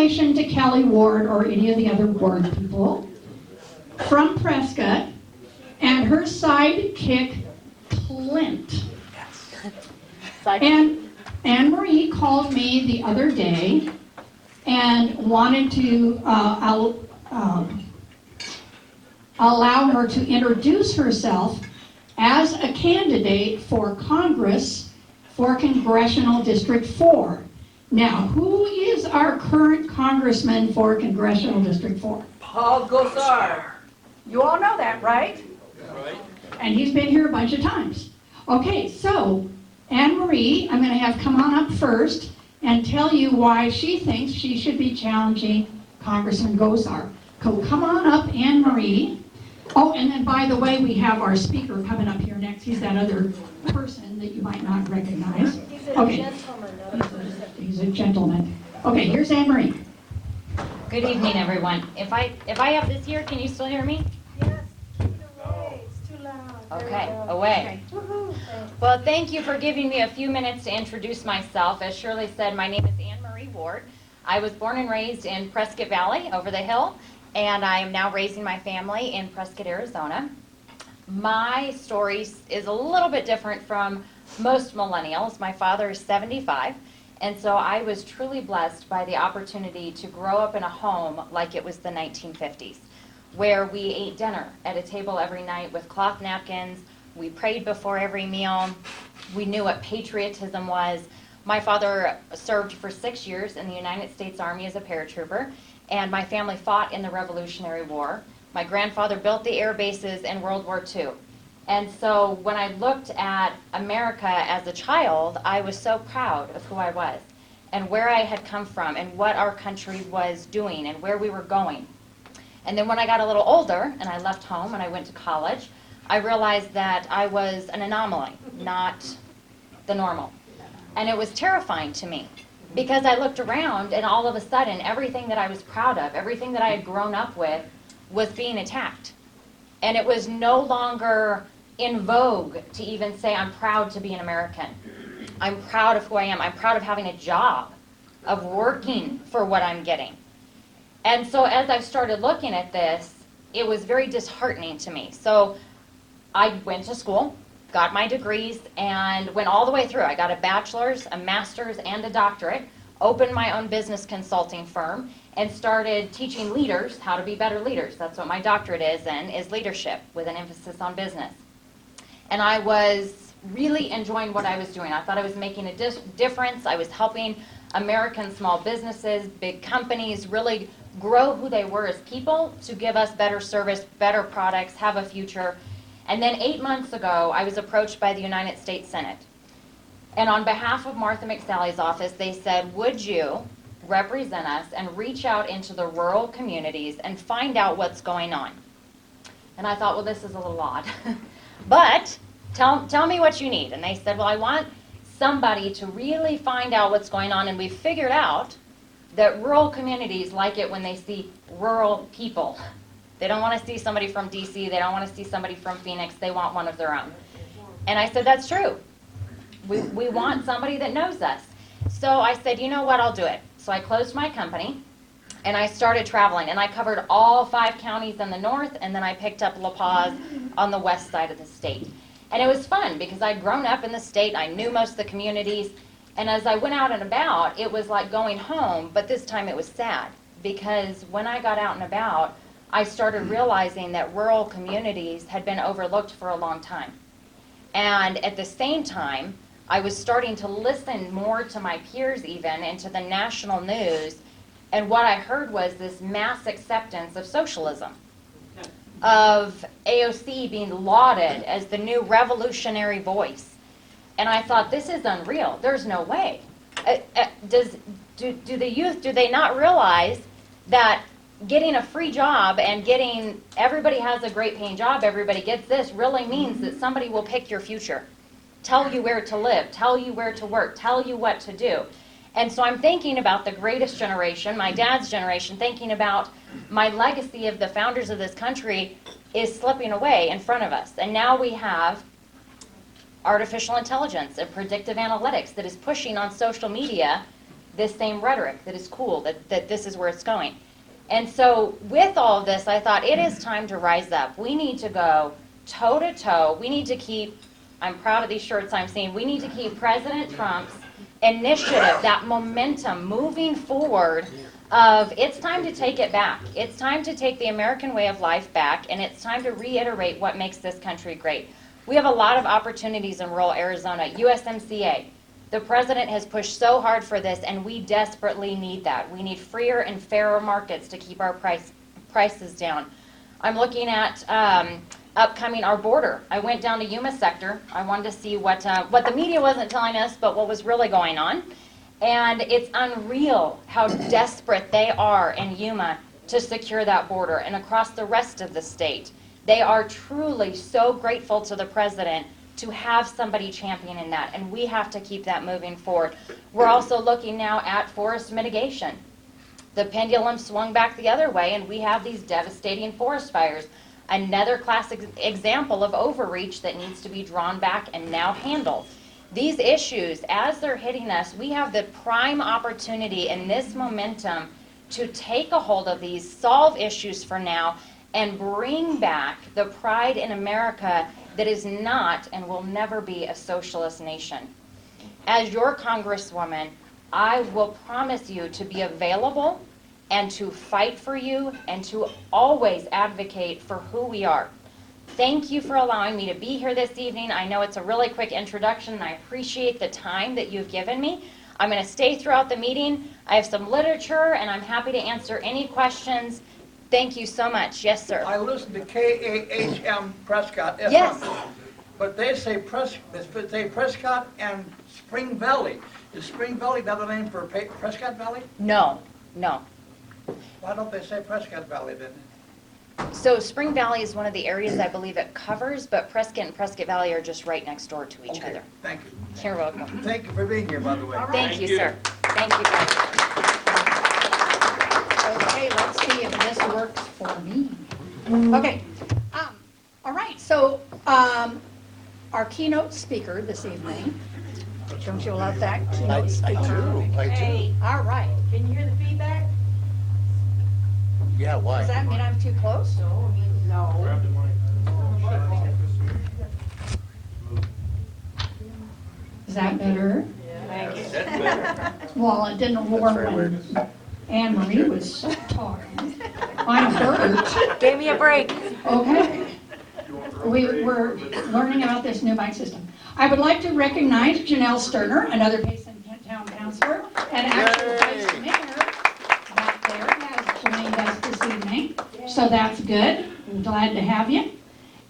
relation to Kelly Ward or any of the other Ward people, from Prescott, and her sidekick, Clint. And Anne Marie called me the other day and wanted to allow her to introduce herself as a candidate for Congress for Congressional District 4. Now, who is our current congressman for Congressional District 4? Paul Gosar. You all know that, right? Right. And he's been here a bunch of times. Okay, so Anne Marie, I'm going to have come on up first and tell you why she thinks she should be challenging Congressman Gosar. So come on up, Anne Marie. Oh, and then by the way, we have our speaker coming up here next. He's that other person that you might not recognize. He's a gentleman, not a person. He's a gentleman. Okay, here's Anne Marie. Good evening, everyone. If I have this here, can you still hear me? Yes, keep it away. It's too loud. There Okay, we go. away. Woohoo. Thanks. Well, thank you for giving me a few minutes to introduce myself. As Shirley said, my name is Anne Marie Ward. I was born and raised in Prescott Valley, over the hill, and I am now raising my family in Prescott, Arizona. My story is a little bit different from most millennials. My father is 75, and so I was truly blessed by the opportunity to grow up in a home like it was the 1950s, where we ate dinner at a table every night with cloth napkins. We prayed before every meal. We knew what patriotism was. My father served for 6 years in the United States Army as a paratrooper, and my family fought in the Revolutionary War. My grandfather built the air bases in World War II. And so when I looked at America as a child, I was so proud of who I was and where I had come from and what our country was doing and where we were going. And then when I got a little older and I left home and I went to college, I realized that I was an anomaly, not the normal. And it was terrifying to me because I looked around and all of a sudden everything that I was proud of, everything that I had grown up with, was being attacked. And it was no longer in vogue to even say I'm proud to be an American. I'm proud of who I am. I'm proud of having a job, of working for what I'm getting. And so as I started looking at this, it was very disheartening to me. So I went to school, got my degrees, and went all the way through. I got a bachelor's, a master's, and a doctorate, opened my own business consulting firm, and started teaching leaders how to be better leaders. That's what my doctorate is leadership with an emphasis on business. And I was really enjoying what I was doing. I thought I was making a difference. I was helping American small businesses, big companies really grow who they were as people to give us better service, better products, have a future. And then 8 months ago, I was approached by the United States Senate. And on behalf of Martha McSally's office, they said, would you represent us and reach out into the rural communities and find out what's going on? And I thought, well, this is a little odd. But tell me what you need. And they said, well, I want somebody to really find out what's going on. And we figured out that rural communities like it when they see rural people. They don't want to see somebody from DC. They don't want to see somebody from Phoenix. They want one of their own. And I said, that's true. We want somebody that knows us. So I said, you know what, I'll do it. So I closed my company, and I started traveling. And I covered all 5 counties in the north, and then I picked up La Paz on the west side of the state. And it was fun because I'd grown up in the state. I knew most of the communities. And as I went out and about, it was like going home, but this time it was sad. Because when I got out and about, I started realizing that rural communities had been overlooked for a long time. And at the same time, I was starting to listen more to my peers even and to the national news, and what I heard was this mass acceptance of socialism, of AOC being lauded as the new revolutionary voice. And I thought, this is unreal. There's no way. Do the youth, do they not realize that getting a free job and getting, everybody has a great paying job, everybody gets this, really means that somebody will pick your future, tell you where to live, tell you where to work, tell you what to do. And so I'm thinking about the greatest generation, my dad's generation, thinking about my legacy of the founders of this country is slipping away in front of us. And now we have artificial intelligence and predictive analytics that is pushing on social media this same rhetoric that is cool, that this is where it's going. And so with all of this, I thought it is time to rise up. We need to go toe to toe. We need to keep, I'm proud of these shirts I'm seeing, we need to keep President Trump's initiative, that momentum moving forward of it's time to take it back. It's time to take the American way of life back, and it's time to reiterate what makes this country great. We have a lot of opportunities in rural Arizona. USMCA. The president has pushed so hard for this, and we desperately need that. We need freer and fairer markets to keep our prices down. I'm looking at upcoming our border. I went down to Yuma sector. I wanted to see what the media wasn't telling us, but what was really going on. And it's unreal how desperate they are in Yuma to secure that border and across the rest of the state. They are truly so grateful to the president to have somebody championing that, and we have to keep that moving forward. We're also looking now at forest mitigation. The pendulum swung back the other way, and we have these devastating forest fires. Another classic example of overreach that needs to be drawn back and now handled. These issues, as they're hitting us, we have the prime opportunity in this momentum to take a hold of these, solve issues for now, and bring back the pride in America that is not and will never be a socialist nation. As your Congresswoman, I will promise you to be available and to fight for you and to always advocate for who we are. Thank you for allowing me to be here this evening. I know it's a really quick introduction, and I appreciate the time that you've given me. I'm going to stay throughout the meeting. I have some literature, and I'm happy to answer any questions. Thank you so much. Yes, sir. I listened to KAHM Prescott FM. Yes. But they say Prescott and Spring Valley. Is Spring Valley another name for Prescott Valley? No. Why don't they say Prescott Valley then? So Spring Valley is one of the areas I believe it covers, but Prescott and Prescott Valley are just right next door to each other. Thank you. You're welcome. Thank you for being here, by the way. Thank you, sir. Thank you, guys. Okay, let's see if this works for me. Okay, all right, so our keynote speaker this evening, don't you love that keynote speaker? I do. All right, Can you hear the feedback? Yeah, why? does that mean I'm too close? No. Is that better? Well, it didn't warm very when Anne Marie was talking. I'm hurt. Gave me a break. Okay. We're learning about this new mic system. I would like to recognize Janelle Sterner, another Payson Town Councilor, and actually Vice Mayor back there has joined us this evening. So that's good. I'm glad to have you.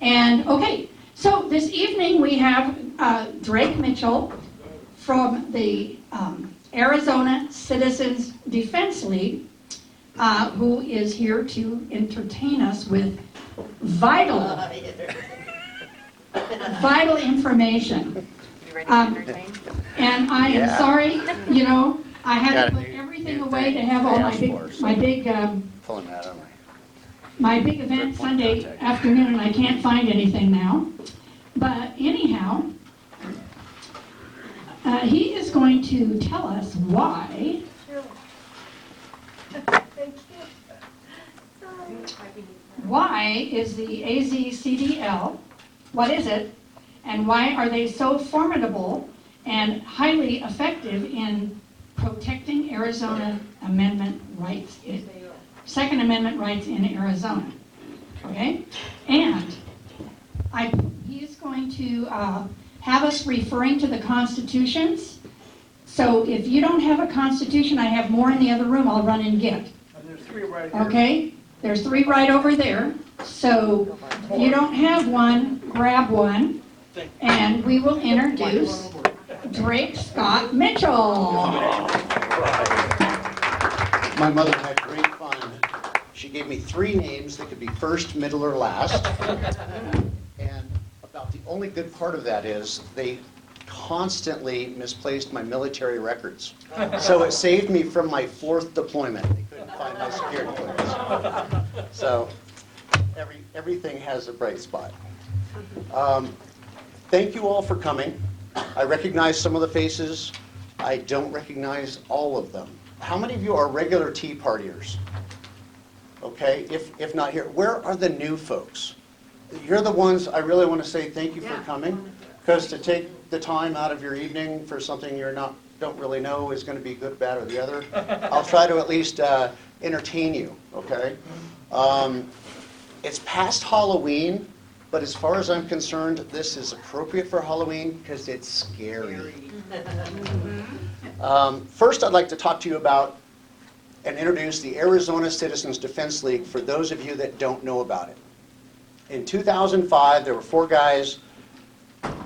And okay, so this evening we have Drake Mitchell from the Arizona Citizens Defense League, who is here to entertain us with vital information. You ready to entertain? And I am Yeah. sorry, I had Got to a put new- everything new away thing. to have all Asked for, so- my big Pulling that on my big event Sunday contact. afternoon, and I can't find anything now. But anyhow, he is going to tell us why Thank you. is the AZCDL, what is it, and why are they so formidable and highly effective in protecting Arizona Amendment rights, Second Amendment rights in Arizona, okay? And he's going to have us referring to the constitutions. So if you don't have a constitution, I have more in the other room I'll run and get. And there's three right here. Okay, there's 3 right over there. So if you don't have one, grab one, and we will introduce Drake Scott Mitchell. My mother had great fun. She gave me 3 names that could be first, middle, or last. And about the only good part of that is they constantly misplaced my military records. So it saved me from my 4th deployment. They couldn't find my security clearance. So everything has a bright spot. Thank you all for coming. I recognize some of the faces. I don't recognize all of them. How many of you are regular Tea Partiers? Okay, if not here, where are the new folks? You're the ones I really want to say thank you for coming, because to take the time out of your evening for something don't really know is going to be good, bad, or the other. I'll try to at least entertain you, okay? It's past Halloween, but as far as I'm concerned, this is appropriate for Halloween because it's scary. First, I'd like to talk to you about and introduce the Arizona Citizens Defense League for those of you that don't know about it. In 2005, there were 4 guys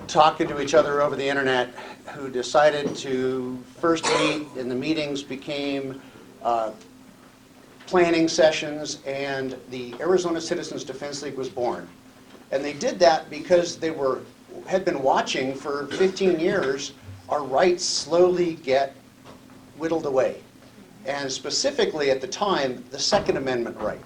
talking to each other over the internet who decided to first meet, and the meetings became planning sessions, and the Arizona Citizens Defense League was born. And they did that because they had been watching for 15 years our rights slowly get whittled away. And specifically at the time, the Second Amendment right.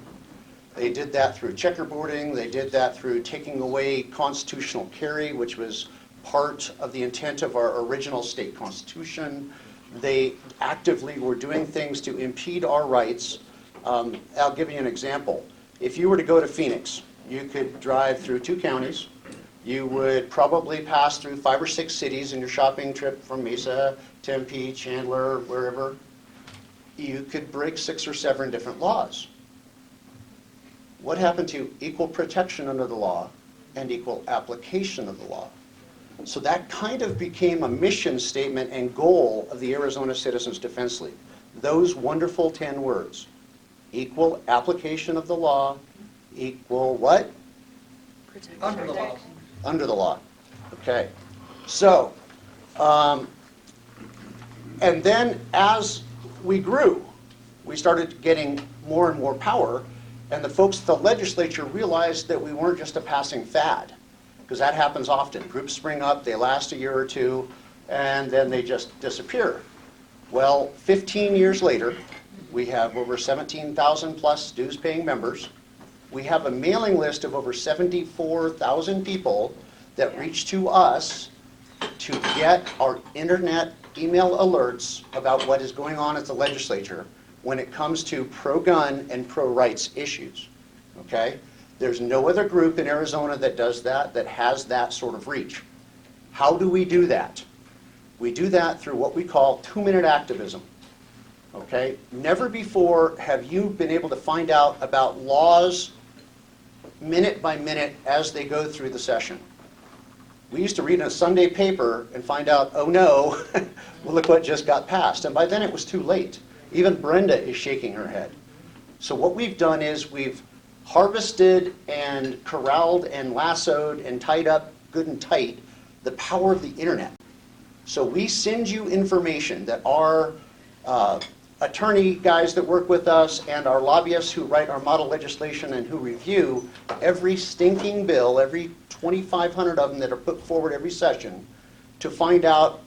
They did that through checkerboarding. They did that through taking away constitutional carry, which was part of the intent of our original state constitution. They actively were doing things to impede our rights. I'll give you an example. If you were to go to Phoenix, you could drive through 2 counties. You would probably pass through 5 or 6 cities in your shopping trip from Mesa, Tempe, Chandler, wherever. You could break 6 or 7 different laws. What happened to equal protection under the law and equal application of the law? So that kind of became a mission statement and goal of the Arizona Citizens Defense League. Those wonderful 10 words. Equal application of the law, equal what? Under the law. Under the law. Okay. So, and then as we grew, we started getting more and more power, and the folks at the legislature realized that we weren't just a passing fad, because that happens often. Groups spring up, they last a year or 2, and then they just disappear. Well, 15 years later, we have over 17,000 plus dues-paying members. We have a mailing list of over 74,000 people that reach to us to get our internet email alerts about what is going on at the legislature when it comes to pro-gun and pro-rights issues, okay? There's no other group in Arizona that does that, that has that sort of reach. How do we do that? We do that through what we call 2-minute activism, okay? Never before have you been able to find out about laws minute by minute as they go through the session. We used to read in a Sunday paper and find out, oh no, well, look what just got passed. And by then it was too late. Even Brenda is shaking her head. So what we've done is we've harvested and corralled and lassoed and tied up good and tight the power of the internet. So we send you information that our attorney guys that work with us and our lobbyists who write our model legislation and who review every stinking bill, every 2,500 of them that are put forward every session, to find out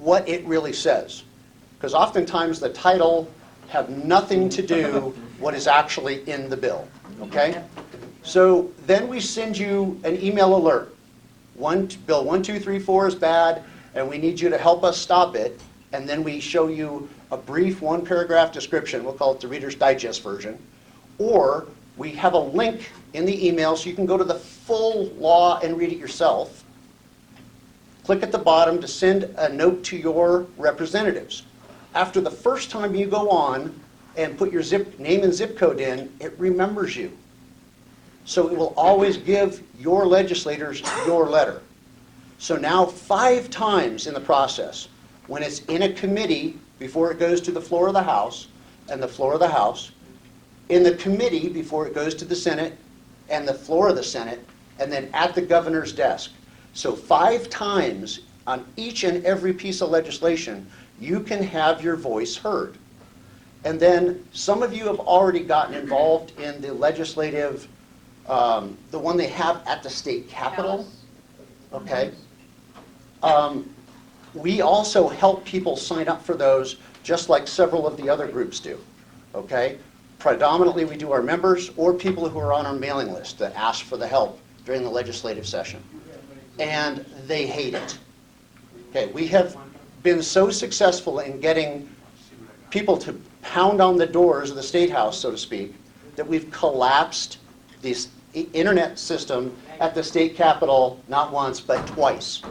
what it really says. Because oftentimes the title have nothing to do what is actually in the bill, okay? So then we send you an email alert. Bill 1234 is bad, and we need you to help us stop it. And then we show you a brief 1-paragraph description. We'll call it the Reader's Digest version. Or we have a link in the email so you can go to the full law and read it yourself. Click at the bottom to send a note to your representatives. After the first time you go on and put your name and zip code in, it remembers you. So it will always give your legislators your letter. So now 5 times in the process, when it's in a committee before it goes to the floor of the House and the floor of the House, in the committee before it goes to the Senate and the floor of the Senate, and then at the governor's desk. So 5 times on each and every piece of legislation, you can have your voice heard. And then some of you have already gotten involved in the legislative, the one they have at the state capitol. Okay. We also help people sign up for those, just like several of the other groups do. Okay. Predominantly we do our members or people who are on our mailing list that ask for the help during the legislative session. And they hate it. Okay, we have been so successful in getting people to pound on the doors of the State House, so to speak, that we've collapsed this internet system at the state capitol not once, but twice.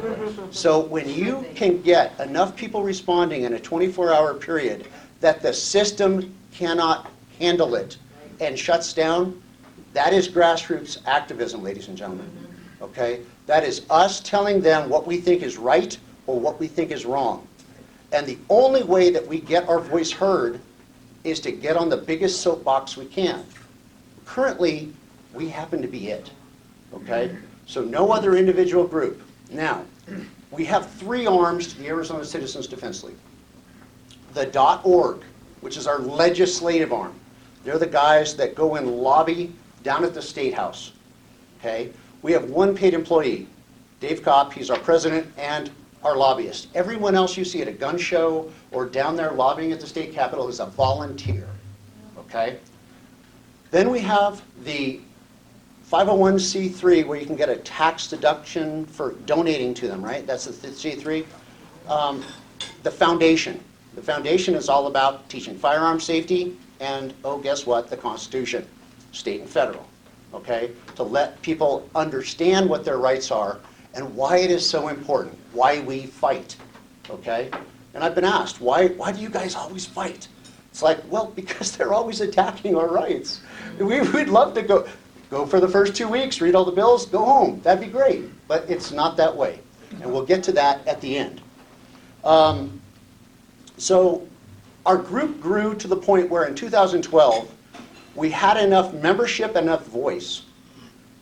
So when you can get enough people responding in a 24-hour period that the system cannot handle it and shuts down, that is grassroots activism, ladies and gentlemen. Okay? That is us telling them what we think is right or what we think is wrong. And the only way that we get our voice heard is to get on the biggest soapbox we can. Currently, we happen to be it. Okay? So no other individual group. Now, we have 3 arms to the Arizona Citizens Defense League. The .org, which is our legislative arm. They're the guys that go and lobby down at the State House. Okay? We have 1 paid employee, Dave Kopp. He's our president and our lobbyist. Everyone else you see at a gun show or down there lobbying at the state capitol is a volunteer. Okay? Then we have the 501c3 where you can get a tax deduction for donating to them, right? That's the C3. The foundation. The foundation is all about teaching firearm safety and, oh, guess what? The Constitution, state and federal, okay? To let people understand what their rights are and why it is so important, why we fight, okay? And I've been asked, why do you guys always fight? It's like, well, because they're always attacking our rights. We'd love to go for the first 2 weeks, read all the bills, go home. That'd be great, but it's not that way. And we'll get to that at the end. So our group grew to the point where in 2012, we had enough membership, enough voice,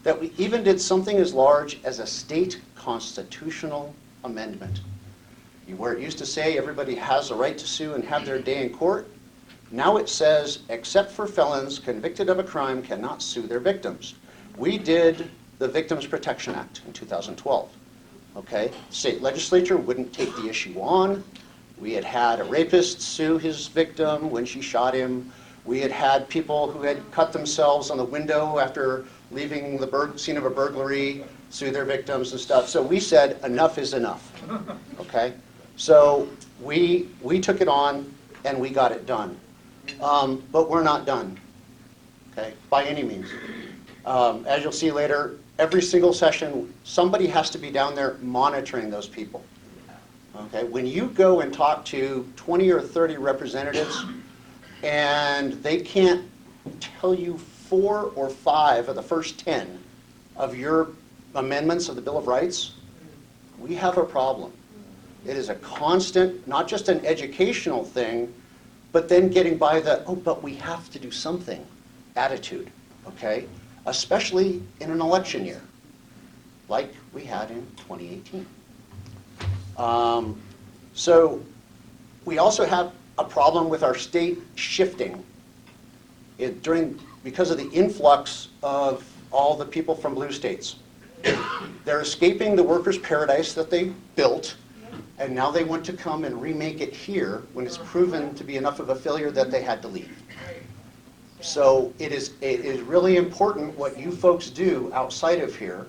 that we even did something as large as a state constitutional amendment. Where it used to say everybody has a right to sue and have their day in court, now it says, except for felons convicted of a crime cannot sue their victims. We did the Victims Protection Act in 2012. Okay? State legislature wouldn't take the issue on. We had had a rapist sue his victim when she shot him. We had had people who had cut themselves on the window after leaving the scene of a burglary sue their victims and stuff. So we said enough is enough. Okay? So we took it on and we got it done. But we're not done, okay, by any means. As you'll see later, every single session, somebody has to be down there monitoring those people. Okay, when you go and talk to 20 or 30 representatives and they can't tell you 4 or 5 of the first 10 of your amendments of the Bill of Rights, we have a problem. It is a constant, not just an educational thing, but then getting by the, oh, but we have to do something attitude, okay? Especially in an election year, like we had in 2018. So we also have a problem with our state shifting because of the influx of all the people from blue states. They're escaping the workers' paradise that they built, and now they want to come and remake it here when it's proven to be enough of a failure that they had to leave. So it is really important what you folks do outside of here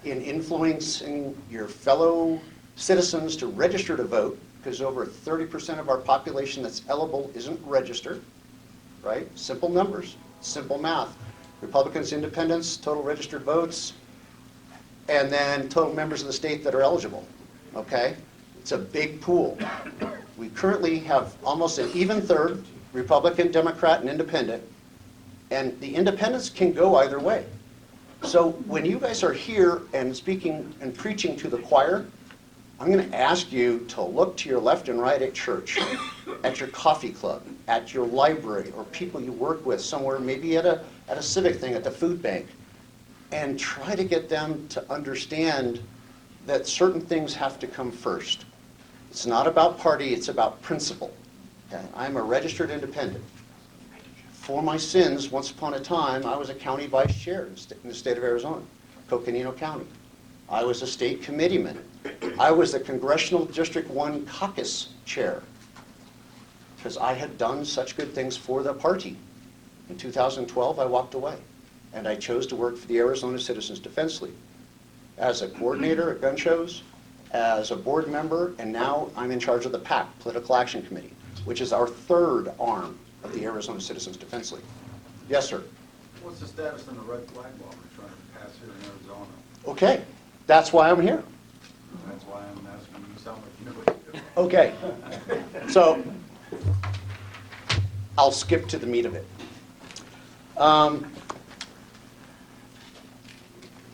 in influencing your fellow citizens to register to vote, because over 30% of our population that's eligible isn't registered, right? Simple numbers, simple math. Republicans, independents, total registered votes, and then total members of the state that are eligible, okay? It's a big pool. We currently have almost an even third, Republican, Democrat, and Independent, and the independents can go either way. So when you guys are here and speaking and preaching to the choir, I'm going to ask you to look to your left and right at church, at your coffee club, at your library, or people you work with somewhere, maybe at a civic thing, at the food bank, and try to get them to understand that certain things have to come first. It's not about party, it's about principle. Okay? I'm a registered independent. For my sins, once upon a time, I was a county vice chair in the state of Arizona, Coconino County. I was a state committeeman. I was the Congressional District 1 caucus chair because I had done such good things for the party. In 2012, I walked away, and I chose to work for the Arizona Citizens Defense League as a coordinator at gun shows as a board member, and now I'm in charge of the PAC, Political Action Committee, which is our third arm of the Arizona Citizens Defense League. Yes, sir. What's the status on the red flag law we're trying to pass here in Arizona? Okay, that's why I'm here. That's why I'm asking, you sound like you know what you're doing. Okay, so I'll skip to the meat of it.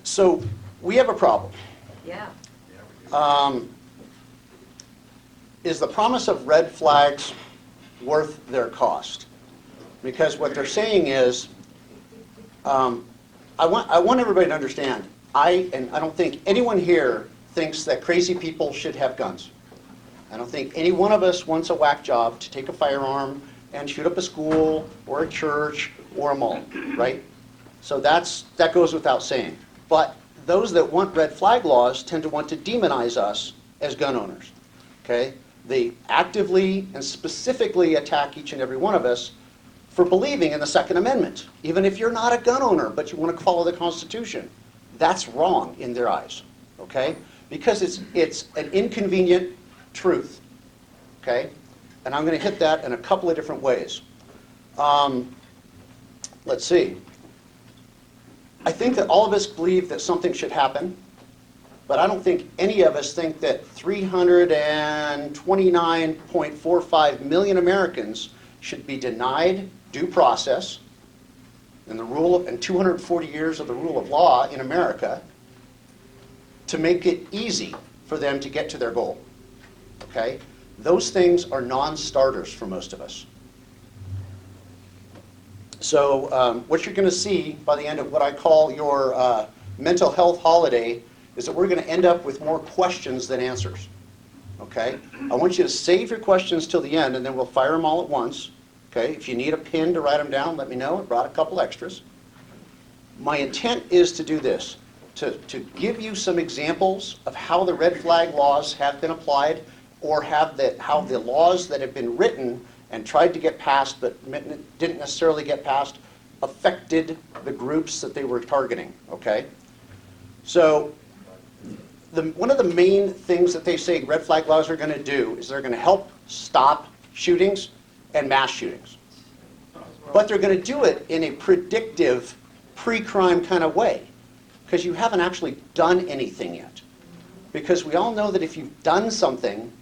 So we have a problem. Yeah. Is the promise of red flags worth their cost? Because what they're saying is, I want everybody to understand, I don't think anyone here thinks that crazy people should have guns. I don't think any one of us wants a whack job to take a firearm and shoot up a school or a church or a mall, right? So that goes without saying. But those that want red flag laws tend to want to demonize us as gun owners, okay? They actively and specifically attack each and every one of us for believing in the Second Amendment. Even if you're not a gun owner, but you want to follow the Constitution, that's wrong in their eyes, okay? Because it's an inconvenient truth, okay? And I'm going to hit that in a couple of different ways. Let's see. I think that all of us believe that something should happen, but I don't think any of us think that 329.45 million Americans should be denied due process and 240 years of the rule of law in America to make it easy for them to get to their goal. Okay? Those things are non-starters for most of us. So what you're going to see by the end of what I call your mental health holiday is that we're going to end up with more questions than answers. Okay? I want you to save your questions till the end, and then we'll fire them all at once. Okay? If you need a pen to write them down, let me know. I brought a couple extras. My intent is to do this, to give you some examples of how the red flag laws have been applied, or how the laws that have been written and tried to get passed but didn't necessarily get passed affected the groups that they were targeting, okay? So one of the main things that they say red flag laws are going to do is they're going to help stop shootings and mass shootings. But they're going to do it in a predictive, pre-crime kind of way, because you haven't actually done anything yet. Because we all know that if you've done something,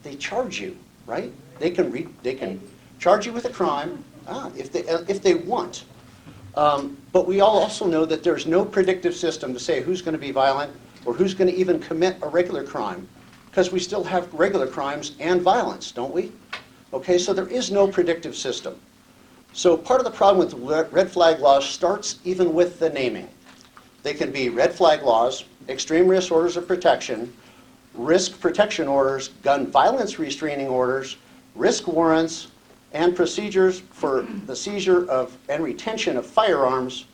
they charge you, right? They can charge you with a crime if they want. But we all also know that there's no predictive system to say who's going to be violent or who's going to even commit a regular crime, because we still have regular crimes and violence, don't we? Okay, so there is no predictive system. So part of the problem with red flag laws starts even with the naming. They can be red flag laws, extreme risk orders of protection, risk protection orders, gun violence restraining orders, risk warrants, and procedures for the seizure of and retention of firearms,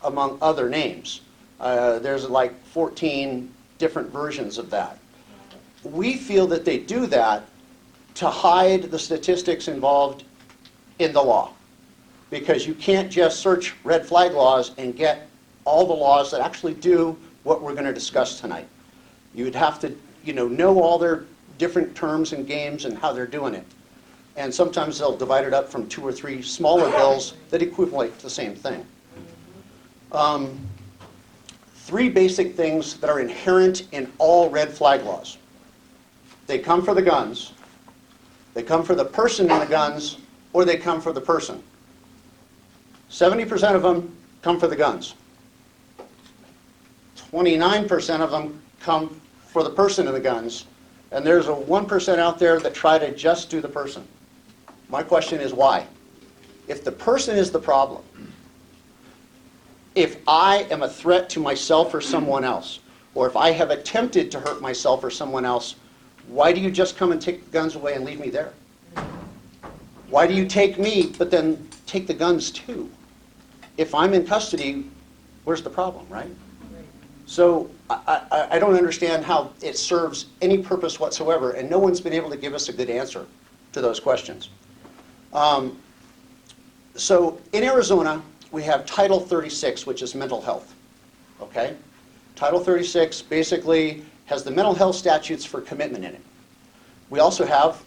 among other names. There's like 14 different versions of that. We feel that they do that to hide the statistics involved in the law, because you can't just search red flag laws and get all the laws that actually do what we're going to discuss tonight. You'd have to know all their different terms and games and how they're doing it. And sometimes they'll divide it up from 2 or 3 smaller bills that equivalent to the same thing. 3 basic things that are inherent in all red flag laws. They come for the guns, they come for the person in the guns, or they come for the person. 70% of them come for the guns. 29% of them come for the person in the guns, and there's a 1% out there that try to just do the person. My question is why? If the person is the problem, if I am a threat to myself or someone else, or if I have attempted to hurt myself or someone else, why do you just come and take the guns away and leave me there? Why do you take me, but then take the guns too? If I'm in custody, where's the problem, right? So I don't understand how it serves any purpose whatsoever, and no one's been able to give us a good answer to those questions. So in Arizona, we have Title 36, which is mental health. Okay? Title 36 basically has the mental health statutes for commitment in it. We also have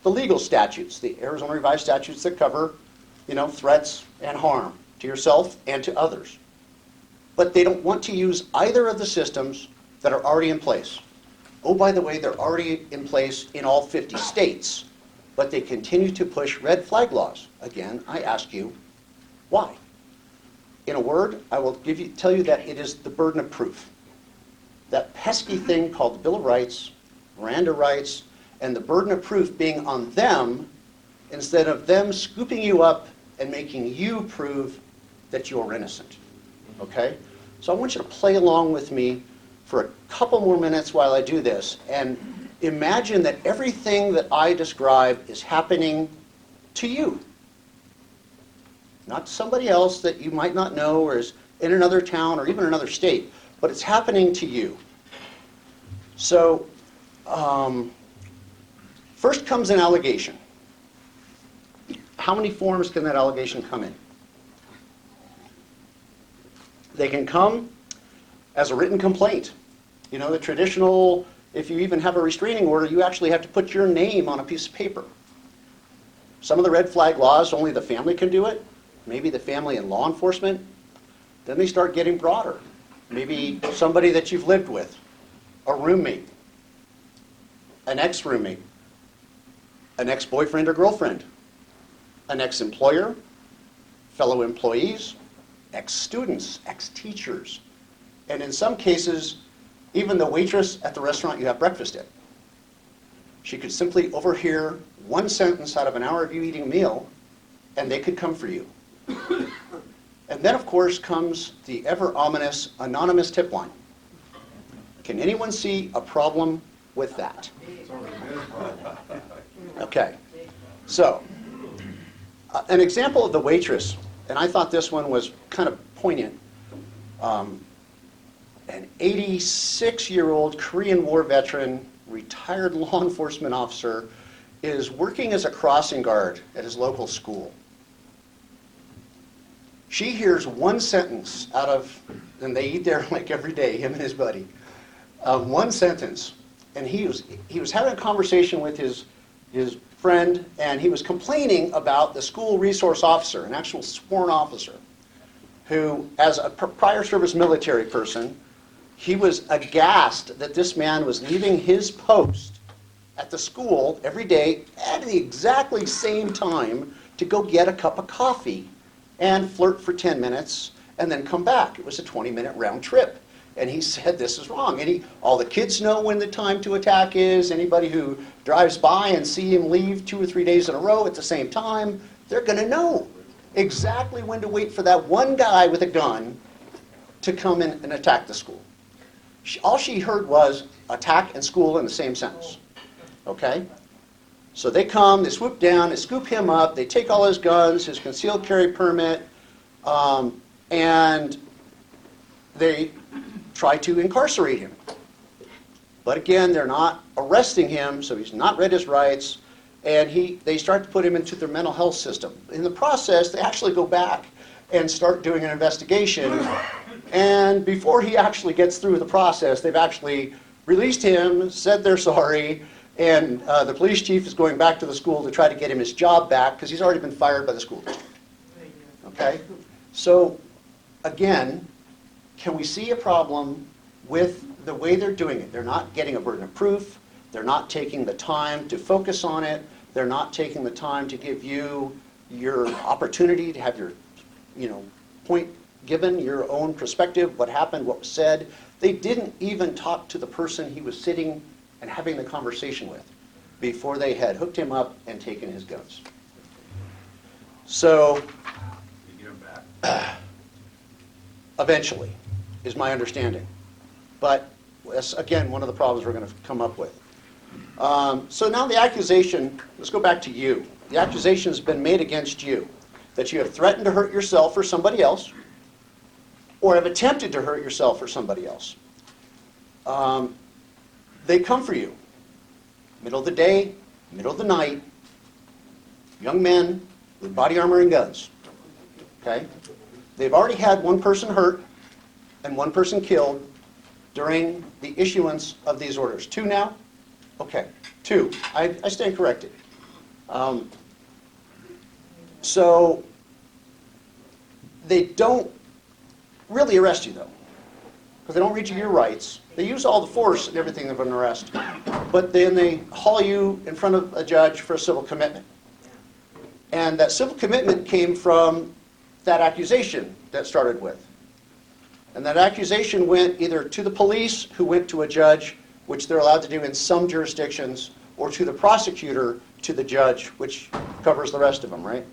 the legal statutes, the Arizona Revised Statutes that cover, threats and harm to yourself and to others. But they don't want to use either of the systems that are already in place. Oh, by the way, they're already in place in all 50 states, but they continue to push red flag laws. Again, I ask you, why? In a word, I will tell you that it is the burden of proof. That pesky thing called the Bill of Rights, Miranda rights, and the burden of proof being on them instead of them scooping you up and making you prove that you're innocent. Okay? So I want you to play along with me for a couple more minutes while I do this and imagine that everything that I describe is happening to you. Not to somebody else that you might not know or is in another town or even another state, but it's happening to you. So, first comes an allegation. How many forms can that allegation come in? They can come as a written complaint. The traditional, if you even have a restraining order, you actually have to put your name on a piece of paper. Some of the red flag laws, only the family can do it. Maybe the family and law enforcement. Then they start getting broader. Maybe somebody that you've lived with, a roommate, an ex-roommate, an ex-boyfriend or girlfriend, an ex-employer, fellow employees, ex-students, ex-teachers, and in some cases, even the waitress at the restaurant you have breakfast at. She could simply overhear one sentence out of an hour of you eating a meal, and they could come for you. And then, of course, comes the ever-ominous anonymous tip line. Can anyone see a problem with that? Okay. So, an example of the waitress, and I thought this one was kind of poignant. An 86-year-old Korean War veteran, retired law enforcement officer, is working as a crossing guard at his local school. She hears one sentence out of, and they eat there like every day, him and his buddy, one sentence, and he was having a conversation with his friend, and he was complaining about the school resource officer, an actual sworn officer, who, as a prior service military person, he was aghast that this man was leaving his post at the school every day at the exactly same time to go get a cup of coffee and flirt for 10 minutes and then come back. It was a 20-minute round trip. And he said, this is wrong. And all the kids know when the time to attack is. Anybody who drives by and see him leave 2 or 3 days in a row at the same time, they're going to know exactly when to wait for that one guy with a gun to come in and attack the school. All she heard was attack and school in the same sentence. Okay? So they come, they swoop down, they scoop him up, they take all his guns, his concealed carry permit, and they try to incarcerate him. But again, they're not arresting him, so he's not read his rights, and they start to put him into their mental health system. In the process, they actually go back and start doing an investigation, and before he actually gets through the process, they've actually released him, said they're sorry, and the police chief is going back to the school to try to get him his job back because he's already been fired by the school district. Okay? So, again, can we see a problem with the way they're doing it? They're not getting a burden of proof. They're not taking the time to focus on it. They're not taking the time to give you your opportunity to have your, point given, your own perspective, what happened, what was said. They didn't even talk to the person he was sitting and having the conversation with before they had hooked him up and taken his guns. So, You get him back. eventually, is my understanding. But that's, again, one of the problems we're going to come up with. So now the accusation, let's go back to you. The accusation has been made against you that you have threatened to hurt yourself or somebody else, or have attempted to hurt yourself or somebody else. They come for you. Middle of the day, middle of the night, young men with body armor and guns. Okay? They've already had one person hurt and one person killed, during the issuance of these orders. 2 now? Okay, 2. I stand corrected. So they don't really arrest you, though, because they don't read you your rights. They use all the force and everything of an arrest, but then they haul you in front of a judge for a civil commitment. And that civil commitment came from that accusation that started with. And that accusation went either to the police, who went to a judge, which they're allowed to do in some jurisdictions, or to the prosecutor, to the judge, which covers the rest of them, right?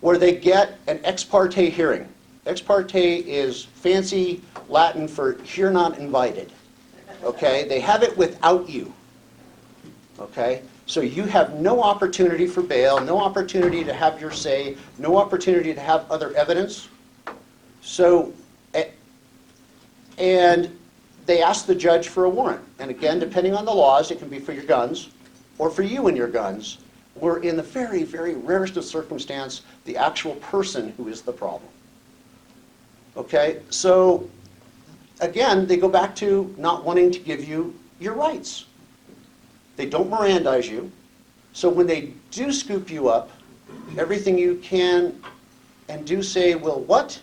Where they get an ex parte hearing. Ex parte is fancy Latin for "you're not invited." Okay? They have it without you. Okay? So you have no opportunity for bail, no opportunity to have your say, no opportunity to have other evidence. So, and they ask the judge for a warrant. And again, depending on the laws, it can be for your guns or for you and your guns, or in the very, very rarest of circumstance, the actual person who is the problem. Okay, so again, they go back to not wanting to give you your rights. They don't Mirandize you. So when they do scoop you up, everything you can and do say will what?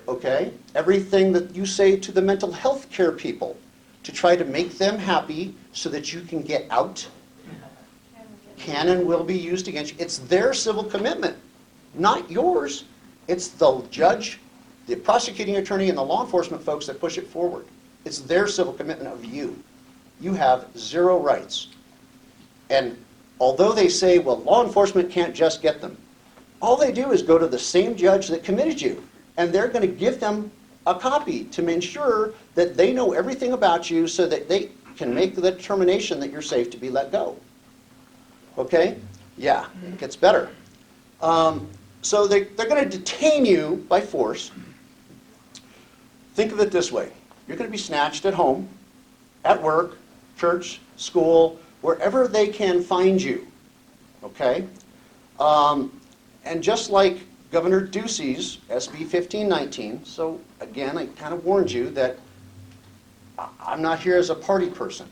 Okay, everything that you say to the mental health care people to try to make them happy so that you can get out can and will be used against you. It's their civil commitment, not yours. It's the judge, the prosecuting attorney, and the law enforcement folks that push it forward. It's their civil commitment of you. You have 0 rights. And although they say, well, law enforcement can't just get them, all they do is go to the same judge that committed you, and they're going to give them a copy to ensure that they know everything about you so that they can make the determination that you're safe to be let go. Okay? Yeah, it gets better. So they're going to detain you by force. Think of it this way. You're going to be snatched at home, at work, church, school, wherever they can find you. Okay? And just like Governor Ducey's SB 1519, so again, I kind of warned you that I'm not here as a party person.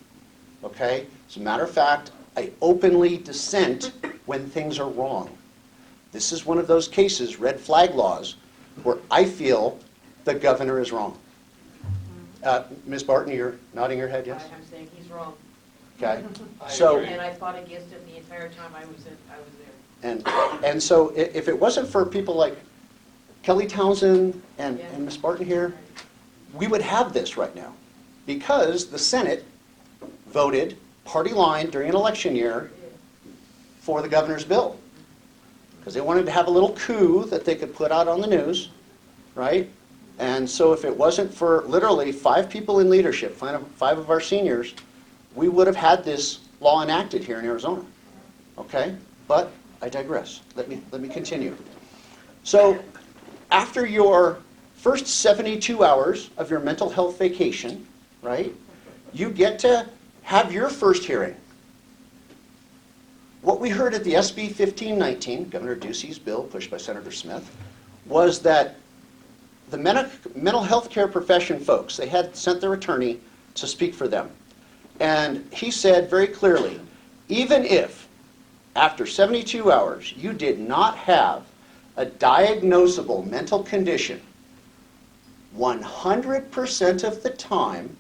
Okay? As a matter of fact, I openly dissent when things are wrong. This is one of those cases, red flag laws, where I feel the governor is wrong. Ms. Barton, you're nodding your head, yes? I'm saying he's wrong. Okay. And So, I fought against him the entire time I was there. and so if it wasn't for people like Kelly Townsend and Ms. Barton here, we would have this right now. Because the Senate voted party line during an election year for the governor's bill. Because they wanted to have a little coup that they could put out on the news, right? And so if it wasn't for literally 5 people in leadership, 5 of our seniors, we would have had this law enacted here in Arizona. Okay? But I digress. Let me continue. So after your first 72 hours of your mental health vacation, right, you get to have your first hearing. What we heard at the SB 1519, Governor Ducey's bill pushed by Senator Smith, was that the mental health care profession folks, they had sent their attorney to speak for them. And he said very clearly, even if after 72 hours you did not have a diagnosable mental condition, 100% of the time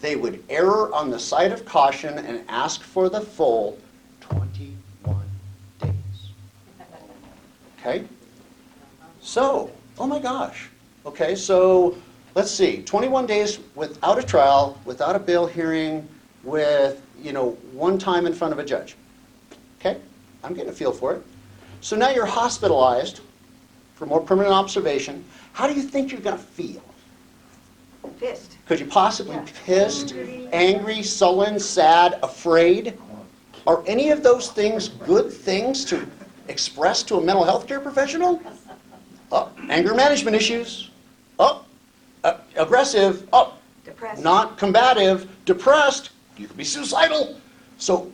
they would err on the side of caution and ask for the full 21 days. Okay? So, oh my gosh. Okay, so let's see, 21 days without a trial, without a bail hearing, with, one time in front of a judge. Okay? I'm getting a feel for it. So now you're hospitalized for more permanent observation. How do you think you're going to feel? Pissed. Could you possibly be pissed, angry, sullen, sad, afraid? Are any of those things good things to express to a mental health care professional? Anger management issues. Aggressive. Depressed. Not combative. Depressed. You could be suicidal. So,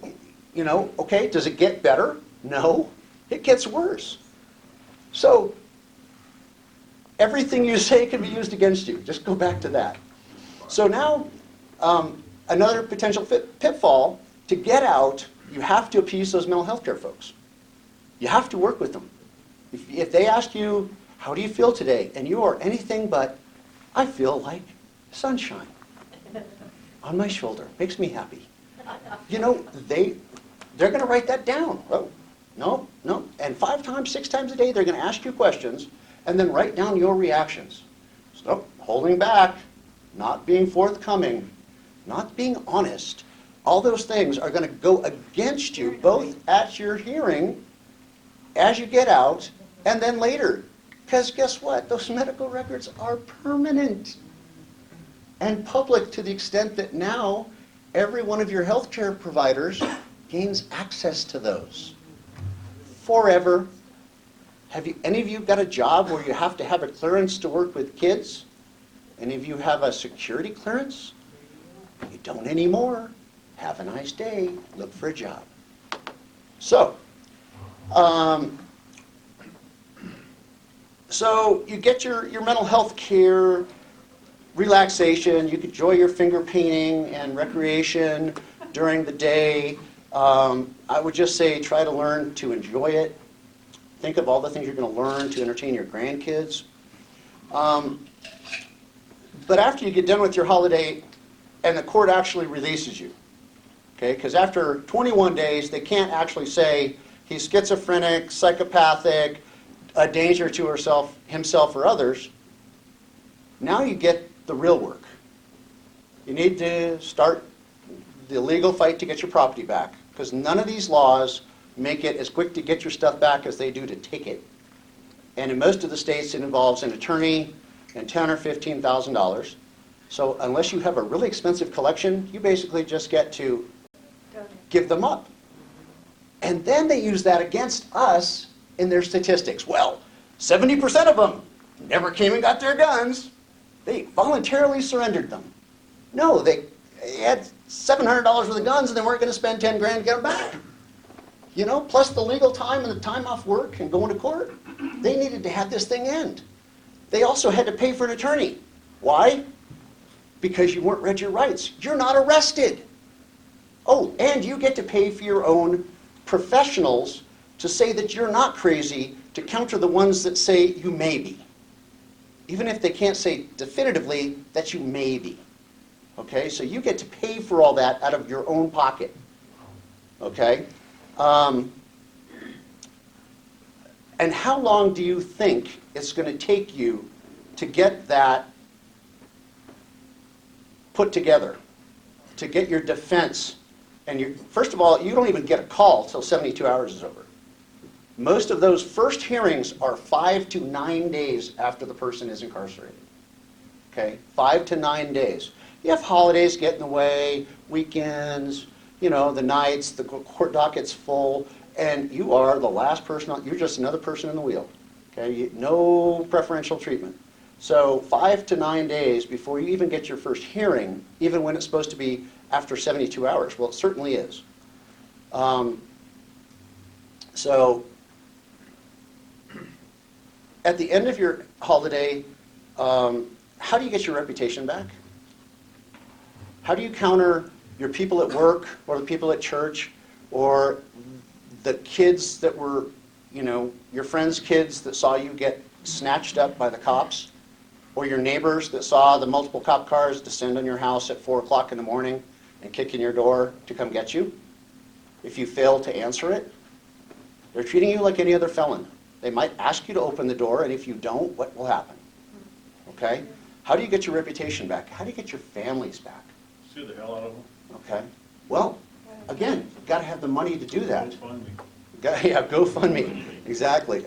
okay, does it get better? No, it gets worse. So, everything you say can be used against you. Just go back to that. So now, another potential pitfall, to get out, you have to appease those mental health care folks. You have to work with them. If they ask you, how do you feel today? And you are anything but, I feel like sunshine on my shoulder. Makes me happy. You know, they're going to write that down. Oh, no, no. And 5 times, 6 times a day, they're going to ask you questions and then write down your reactions. So, holding back, not being forthcoming, not being honest, all those things are going to go against you both at your hearing, as you get out, and then later. Because guess what? Those medical records are permanent and public to the extent that now every one of your healthcare providers gains access to those forever. Have any of you got a job where you have to have a clearance to work with kids? Any of you have a security clearance? You don't anymore. Have a nice day. Look for a job. So, so you get your mental health care, relaxation. You can enjoy your finger painting and recreation during the day. I would just say try to learn to enjoy it. Think of all the things you're going to learn to entertain your grandkids. But after you get done with your holiday and the court actually releases you, okay, because after 21 days, they can't actually say he's schizophrenic, psychopathic, a danger to himself or others. Now you get the real work. You need to start the legal fight to get your property back, because none of these laws make it as quick to get your stuff back as they do to take it. And in most of the states, it involves an attorney and $10,000 or $15,000. So unless you have a really expensive collection, you basically just get to give them up. And then they use that against us in their statistics. Well, 70% of them never came and got their guns. They voluntarily surrendered them. No, they had $700 worth of guns and they weren't going to spend 10 grand to get them back. You know, plus the legal time and the time off work and going to court. They needed to have this thing end. They also had to pay for an attorney. Why? Because you weren't read your rights. You're not arrested. Oh, and you get to pay for your own professionals to say that you're not crazy, to counter the ones that say you may be. Even if they can't say definitively that you may be. Okay, so you get to pay for all that out of your own pocket. Okay? And how long do you think it's going to take you to get that put together, to get your defense? And first of all, you don't even get a call till 72 hours is over. Most of those first hearings are 5 to 9 days after the person is incarcerated. Okay, 5 to 9 days. You have holidays get in the way, weekends, you know, the nights, the court docket's full, and you are the last person on, you're just another person in the wheel. Okay, no preferential treatment. So 5 to 9 days before you even get your first hearing, even when it's supposed to be after 72 hours. Well, it certainly is. So at the end of your holiday, how do you get your reputation back? How do you counter your people at work or the people at church or the kids that were, you know, your friends' kids that saw you get snatched up by the cops, or your neighbors that saw the multiple cop cars descend on your house at 4 o'clock in the morning and kick in your door to come get you? If you fail to answer it, they're treating you like any other felon. They might ask you to open the door, and if you don't, what will happen? Okay? How do you get your reputation back? How do you get your families back? Sue the hell out of them. Okay? Well, again, you've got to have the money to do that. GoFundMe. Yeah, GoFundMe. Exactly.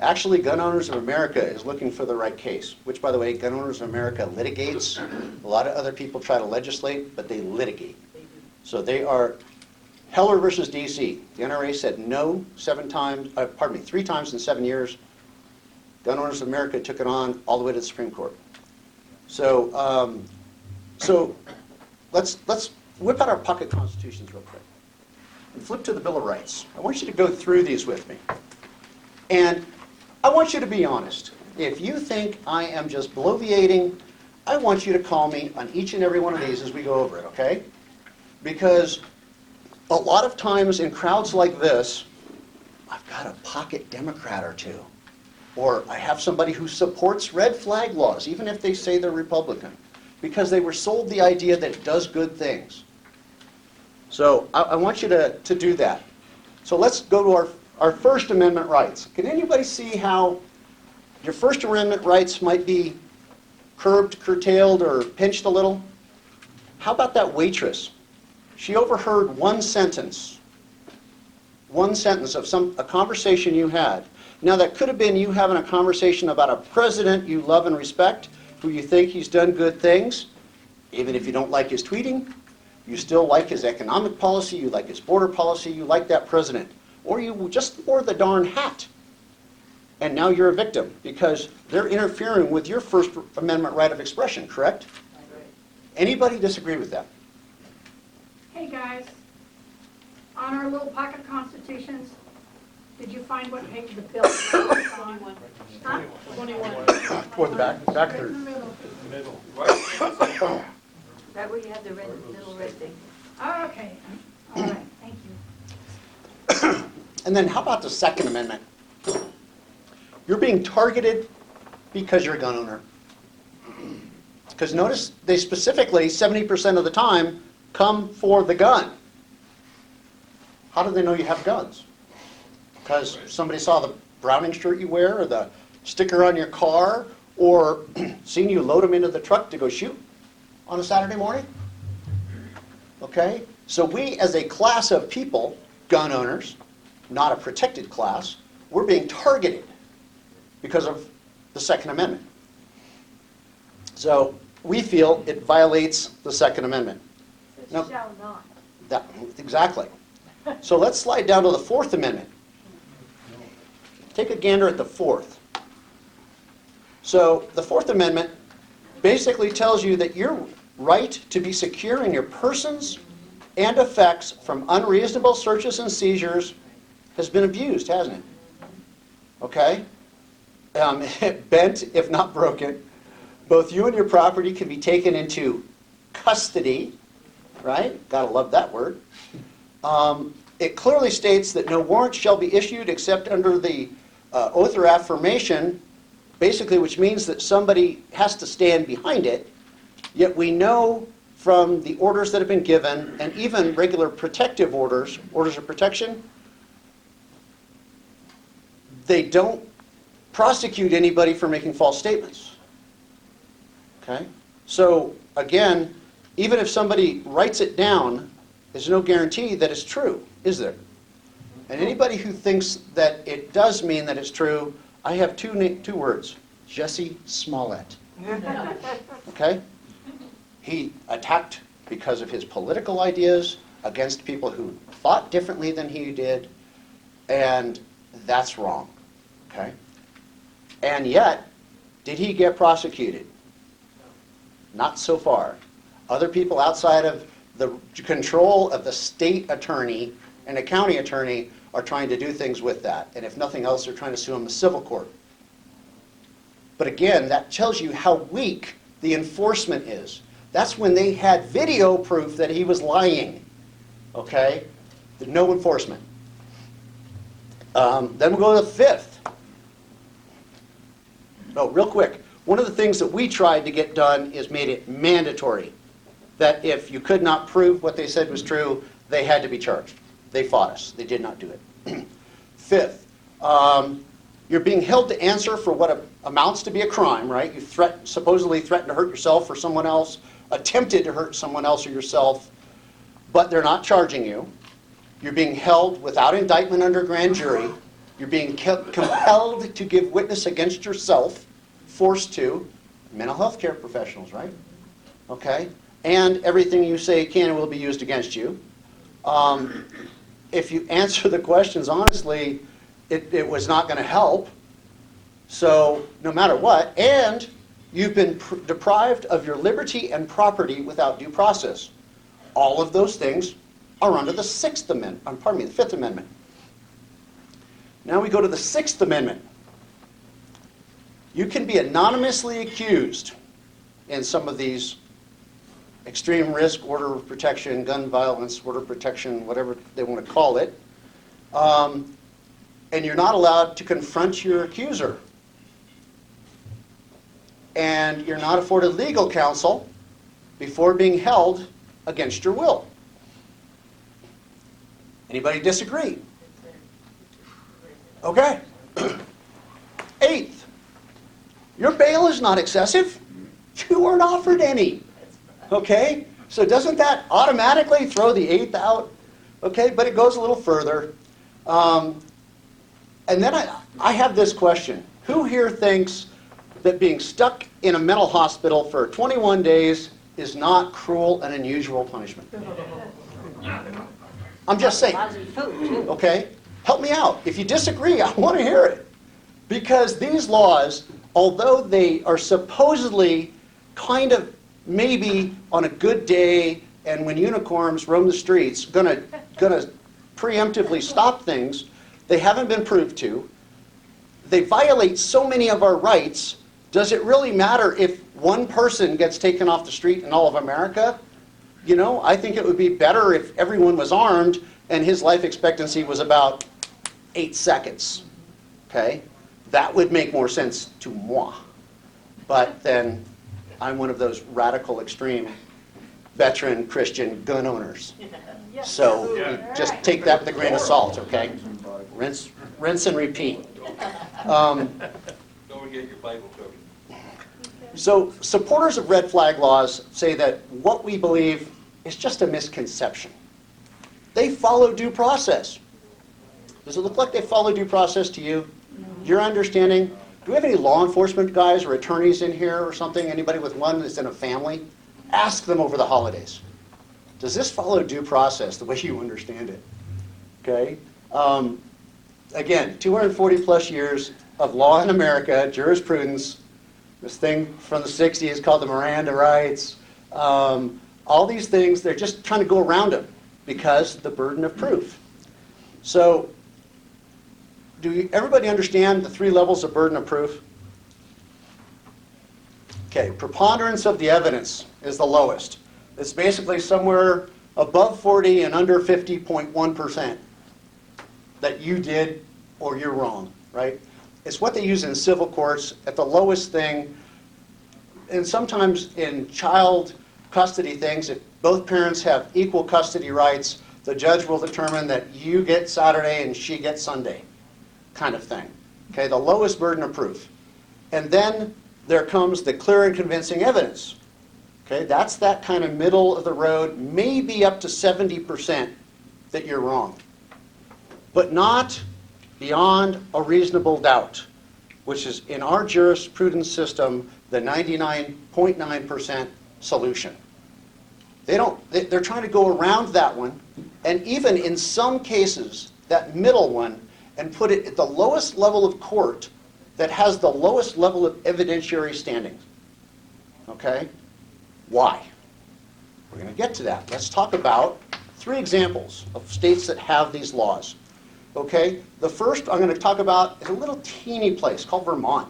Actually, Gun Owners of America is looking for the right case, which, by the way, Gun Owners of America litigates. A lot of other people try to legislate, but they litigate. So they are Heller versus DC. The NRA said no 3 times in 7 years. Gun Owners of America took it on all the way to the Supreme Court. So, let's whip out our pocket constitutions real quick and flip to the Bill of Rights. I want you to go through these with me. And I want you to be honest. If you think I am just bloviating, I want you to call me on each and every one of these as we go over it, okay? Because a lot of times in crowds like this, I've got a pocket Democrat or two. Or I have somebody who supports red flag laws, even if they say they're Republican, because they were sold the idea that it does good things. So I want you to do that. So let's go to our First Amendment rights. Can anybody see how your First Amendment rights might be curbed, curtailed, or pinched a little? How about that waitress? She overheard one sentence of a conversation you had. Now, that could have been you having a conversation about a president you love and respect, who you think he's done good things. Even if you don't like his tweeting, you still like his economic policy, you like his border policy, you like that president. Or you just wore the darn hat. And now you're a victim because they're interfering with your First Amendment right of expression, correct? Anybody disagree with that? Hey, guys, on our little pocket constitutions, did you find what page the bill is on? 21. Huh? 21. Toward the back Right third. in the middle. That where you have the red, little red thing. Okay, all right, thank you. And then how about the Second Amendment? You're being targeted because you're a gun owner. Because notice they specifically, 70% of the time, come for the gun. How do they know you have guns? Because somebody saw the Browning shirt you wear, or the sticker on your car, or seen you load them into the truck to go shoot on a Saturday morning? Okay? So we, as a class of people, gun owners, not a protected class, we're being targeted because of the Second Amendment. So we feel it violates the Second Amendment. Now, Shall not. Exactly. So let's slide down to the Fourth Amendment. Take a gander at the Fourth. So the Fourth Amendment basically tells you that your right to be secure in your persons and effects from unreasonable searches and seizures has been abused, hasn't it? Okay? Bent, if not broken. Both you and your property can be taken into custody, right? Gotta love that word. It clearly states that no warrant shall be issued except under the oath or affirmation, basically, which means that somebody has to stand behind it. Yet we know from the orders that have been given, and even regular protective orders of protection, they don't prosecute anybody for making false statements. Okay? So, again, even if somebody writes it down, there's no guarantee that it's true, is there? And anybody who thinks that it does mean that it's true, I have two words: Jesse Smollett. Okay? He attacked because of his political ideas against people who thought differently than he did, and that's wrong. Okay? And yet, did he get prosecuted? Not so far. Other people outside of the control of the state attorney and a county attorney are trying to do things with that. And if nothing else, they're trying to sue him in civil court. But again, that tells you how weak the enforcement is. That's when they had video proof that he was lying. Okay? No enforcement. Then we'll go to the Fifth. Oh, real quick. One of the things that we tried to get done is made it mandatory that if you could not prove what they said was true, they had to be charged. They fought us. They did not do it. Fifth, you're being held to answer for what amounts to be a crime, right? You supposedly threatened to hurt yourself or someone else, attempted to hurt someone else or yourself, but they're not charging you. You're being held without indictment under grand jury. You're being compelled to give witness against yourself, forced to. Mental health care professionals, right? Okay? And everything you say can and will be used against you. If you answer the questions honestly, it was not going to help. So no matter what, and you've been deprived of your liberty and property without due process. All of those things are under the Fifth Amendment. Now we go to the Sixth Amendment. You can be anonymously accused in some of these extreme risk, order of protection, gun violence, order of protection, whatever they want to call it. And you're not allowed to confront your accuser. And you're not afforded legal counsel before being held against your will. Anybody disagree? Okay. Eighth, your bail is not excessive. You weren't offered any. Okay? So doesn't that automatically throw the eighth out? Okay, but it goes a little further. And then I have this question. Who here thinks that being stuck in a mental hospital for 21 days is not cruel and unusual punishment? I'm just saying. Lousy food, too. Okay? Help me out. If you disagree, I want to hear it. Because these laws, although they are supposedly kind of maybe on a good day and when unicorns roam the streets, gonna preemptively stop things, they haven't been proved to. They violate so many of our rights. Does it really matter if one person gets taken off the street in all of America? You know, I think it would be better if everyone was armed and his life expectancy was about 8 seconds. Okay? That would make more sense to moi. But then I'm one of those radical, extreme, veteran Christian gun owners. So you just take that with a grain of salt, okay? Rinse and repeat. Don't forget your Bible copy. So supporters of red flag laws say that what we believe is just a misconception. They follow due process. Does it look like they follow due process to you? Your understanding? Do we have any law enforcement guys or attorneys in here or something? Anybody with one that's in a family? Ask them over the holidays. Does this follow due process the way you understand it? Okay? Again, 240 plus years of law in America, jurisprudence, this thing from the 60s called the Miranda rights, all these things, they're just trying to go around them because the burden of proof. So, everybody understand the 3 levels of burden of proof? Okay, preponderance of the evidence is the lowest. It's basically somewhere above 40 and under 50.1% that you did or you're wrong, right? It's what they use in civil courts at the lowest thing. And sometimes in child custody things, if both parents have equal custody rights, the judge will determine that you get Saturday and she gets Sunday, kind of thing. Okay, the lowest burden of proof. And then there comes the clear and convincing evidence. Okay, that's that kind of middle of the road, maybe up to 70% that you're wrong. But not beyond a reasonable doubt, which is in our jurisprudence system, the 99.9% solution. They're trying to go around that one, and even in some cases, that middle one, and put it at the lowest level of court that has the lowest level of evidentiary standing. Okay? Why? We're going to get to that. Let's talk about 3 examples of states that have these laws. Okay? The first I'm going to talk about is a little teeny place called Vermont.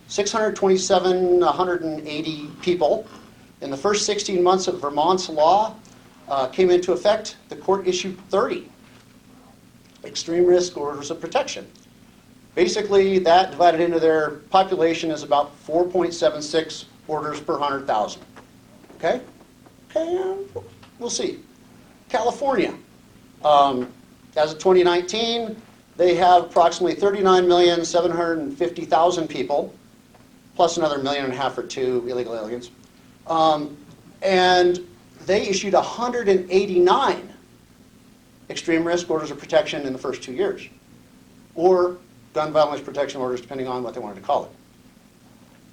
627, 180 people. In the first 16 months of Vermont's law came into effect, the court issued 30 extreme risk orders of protection. Basically, that divided into their population is about 4.76 orders per 100,000. Okay? Okay, we'll see. California, as of 2019, they have approximately 39,750,000 people, plus another 1.5 million or 2 illegal aliens. And they issued 189 extreme risk orders of protection in the first 2 years, or gun violence protection orders, depending on what they wanted to call it.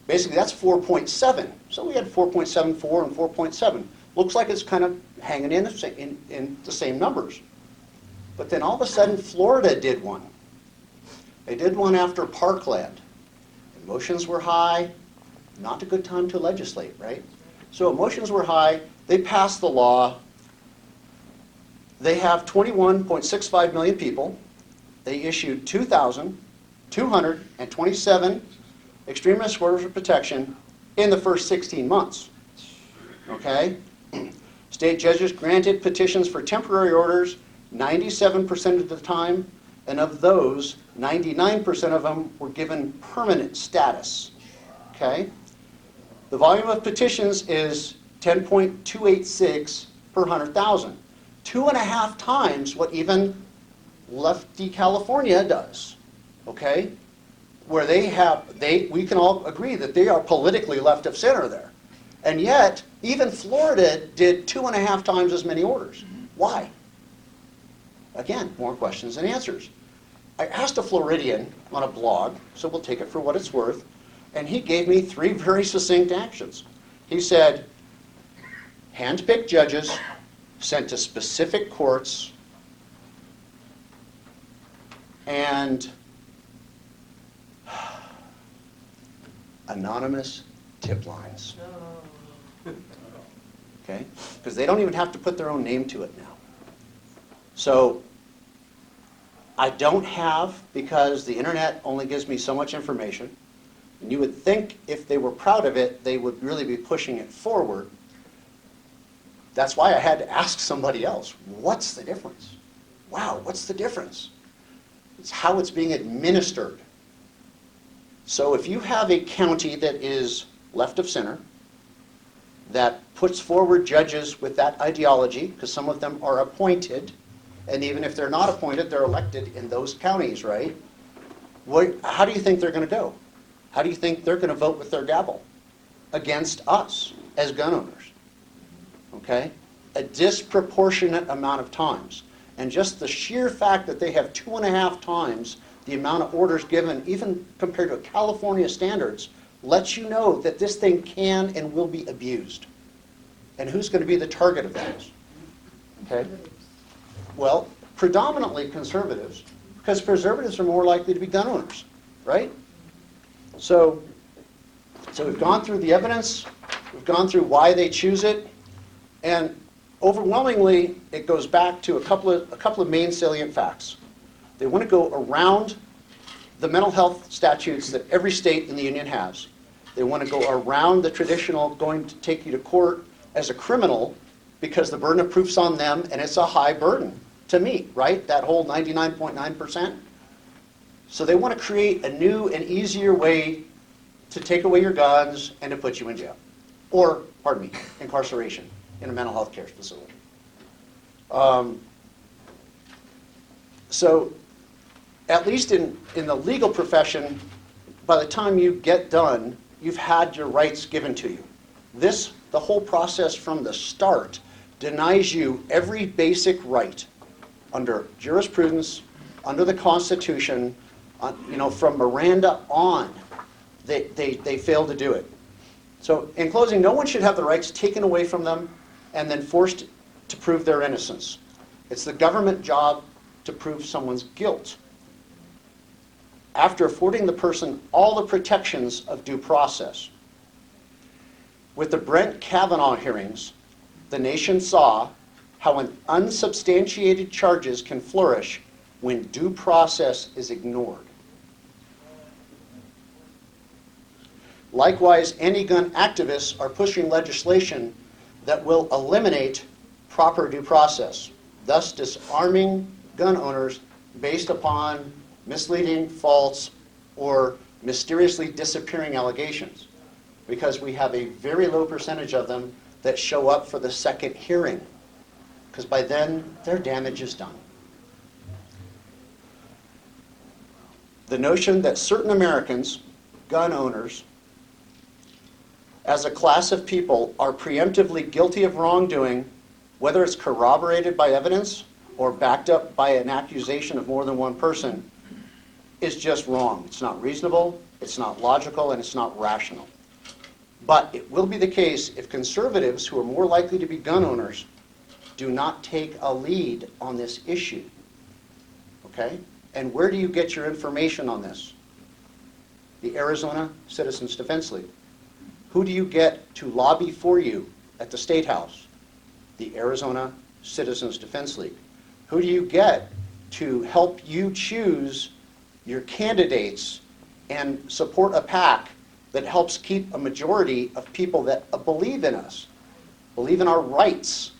Basically, that's 4.7. So we had 4.74 and 4.7. Looks like it's kind of hanging in the same numbers. But then all of a sudden, Florida did one. They did one after Parkland. Emotions were high. Not a good time to legislate, right? So emotions were high. They passed the law. They have 21.65 million people. They issued 2,227 extremist orders of protection in the first 16 months. Okay? State judges granted petitions for temporary orders 97% of the time, and of those, 99% of them were given permanent status. Okay? The volume of petitions is 10.286 per 100,000. 2.5 times what even lefty California does. Okay? Where we can all agree that they are politically left of center there. And yet, even Florida did 2.5 times as many orders. Why? Again, more questions than answers. I asked a Floridian on a blog, so we'll take it for what it's worth, and he gave me 3 very succinct actions. He said, hand-picked judges sent to specific courts, and anonymous tip lines. Okay? Because they don't even have to put their own name to it now. So I don't have, because the internet only gives me so much information, and you would think if they were proud of it, they would really be pushing it forward. That's why I had to ask somebody else, what's the difference? Wow, what's the difference? It's how it's being administered. So if you have a county that is left of center, that puts forward judges with that ideology, because some of them are appointed, and even if they're not appointed, they're elected in those counties, right? How do you think they're going to go? How do you think they're going to vote with their gavel against us as gun owners? Okay? A disproportionate amount of times. And just the sheer fact that they have 2.5 times the amount of orders given, even compared to California standards, lets you know that this thing can and will be abused. And who's going to be the target of this? Okay? Well, predominantly conservatives, because conservatives are more likely to be gun owners, right? So we've gone through the evidence, we've gone through why they choose it, and overwhelmingly it goes back to a couple of main salient facts. They want to go around the mental health statutes that every state in the union has. They want to go around the traditional going to take you to court as a criminal because the burden of proof's on them, and it's a high burden to meet, right? That whole 99.9%. So they want to create a new and easier way to take away your guns and to put you in jail. Or, pardon me, incarceration in a mental health care facility. So, at least in the legal profession, by the time you get done, you've had your rights given to you. The whole process from the start denies you every basic right under jurisprudence, under the Constitution, from Miranda on. They fail to do it. So in closing, no one should have the rights taken away from them and then forced to prove their innocence. It's the government job to prove someone's guilt. After affording the person all the protections of due process. With the Brett Kavanaugh hearings, the nation saw how an unsubstantiated charges can flourish when due process is ignored. Likewise, anti-gun activists are pushing legislation that will eliminate proper due process, thus disarming gun owners based upon misleading, false, or mysteriously disappearing allegations, because we have a very low percentage of them that show up for the second hearing, because by then their damage is done. The notion that certain Americans, gun owners, as a class of people are preemptively guilty of wrongdoing, whether it's corroborated by evidence or backed up by an accusation of more than one person, is just wrong. It's not reasonable, it's not logical, and it's not rational. But it will be the case if conservatives, who are more likely to be gun owners, do not take a lead on this issue. Okay? And where do you get your information on this? The Arizona Citizens Defense League. Who do you get to lobby for you at the State House? The Arizona Citizens Defense League. Who do you get to help you choose your candidates and support a PAC that helps keep a majority of people that believe in us, believe in our rights,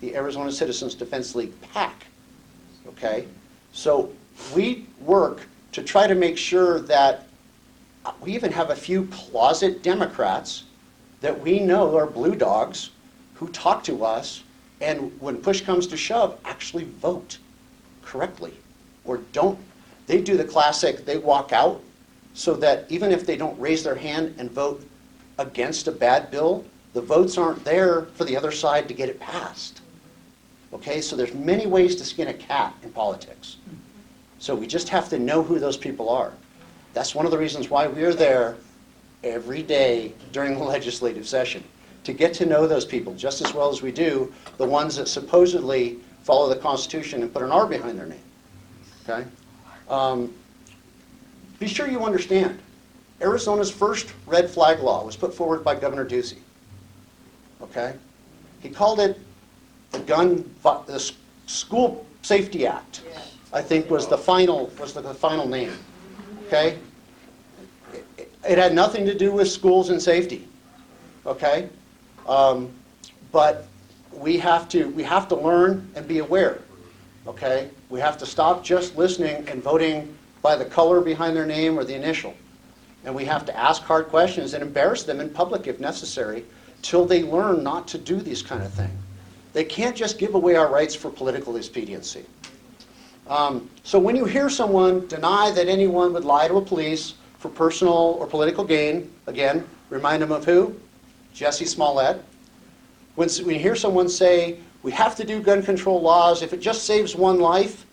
the Arizona Citizens Defense League PAC. Okay? So we work to try to make sure that we even have a few closet Democrats that we know are blue dogs who talk to us and when push comes to shove, actually vote correctly or don't. They do the classic, they walk out so that even if they don't raise their hand and vote against a bad bill, the votes aren't there for the other side to get it passed. Okay, so there's many ways to skin a cat in politics. So we just have to know who those people are. That's one of the reasons why we're there every day during the legislative session, to get to know those people just as well as we do the ones that supposedly follow the Constitution and put an R behind their name. Okay? Be sure you understand, Arizona's first red flag law was put forward by Governor Ducey. Okay? He called it the School Safety Act, I think was the final name. Okay? It had nothing to do with schools and safety. Okay? But we have to learn and be aware. Okay? We have to stop just listening and voting by the color behind their name or the initial. And we have to ask hard questions and embarrass them in public if necessary till they learn not to do these kind of things. They can't just give away our rights for political expediency. So when you hear someone deny that anyone would lie to a police for personal or political gain, again, remind them of who? Jesse Smollett. When you hear someone say, we have to do gun control laws if it just saves one life,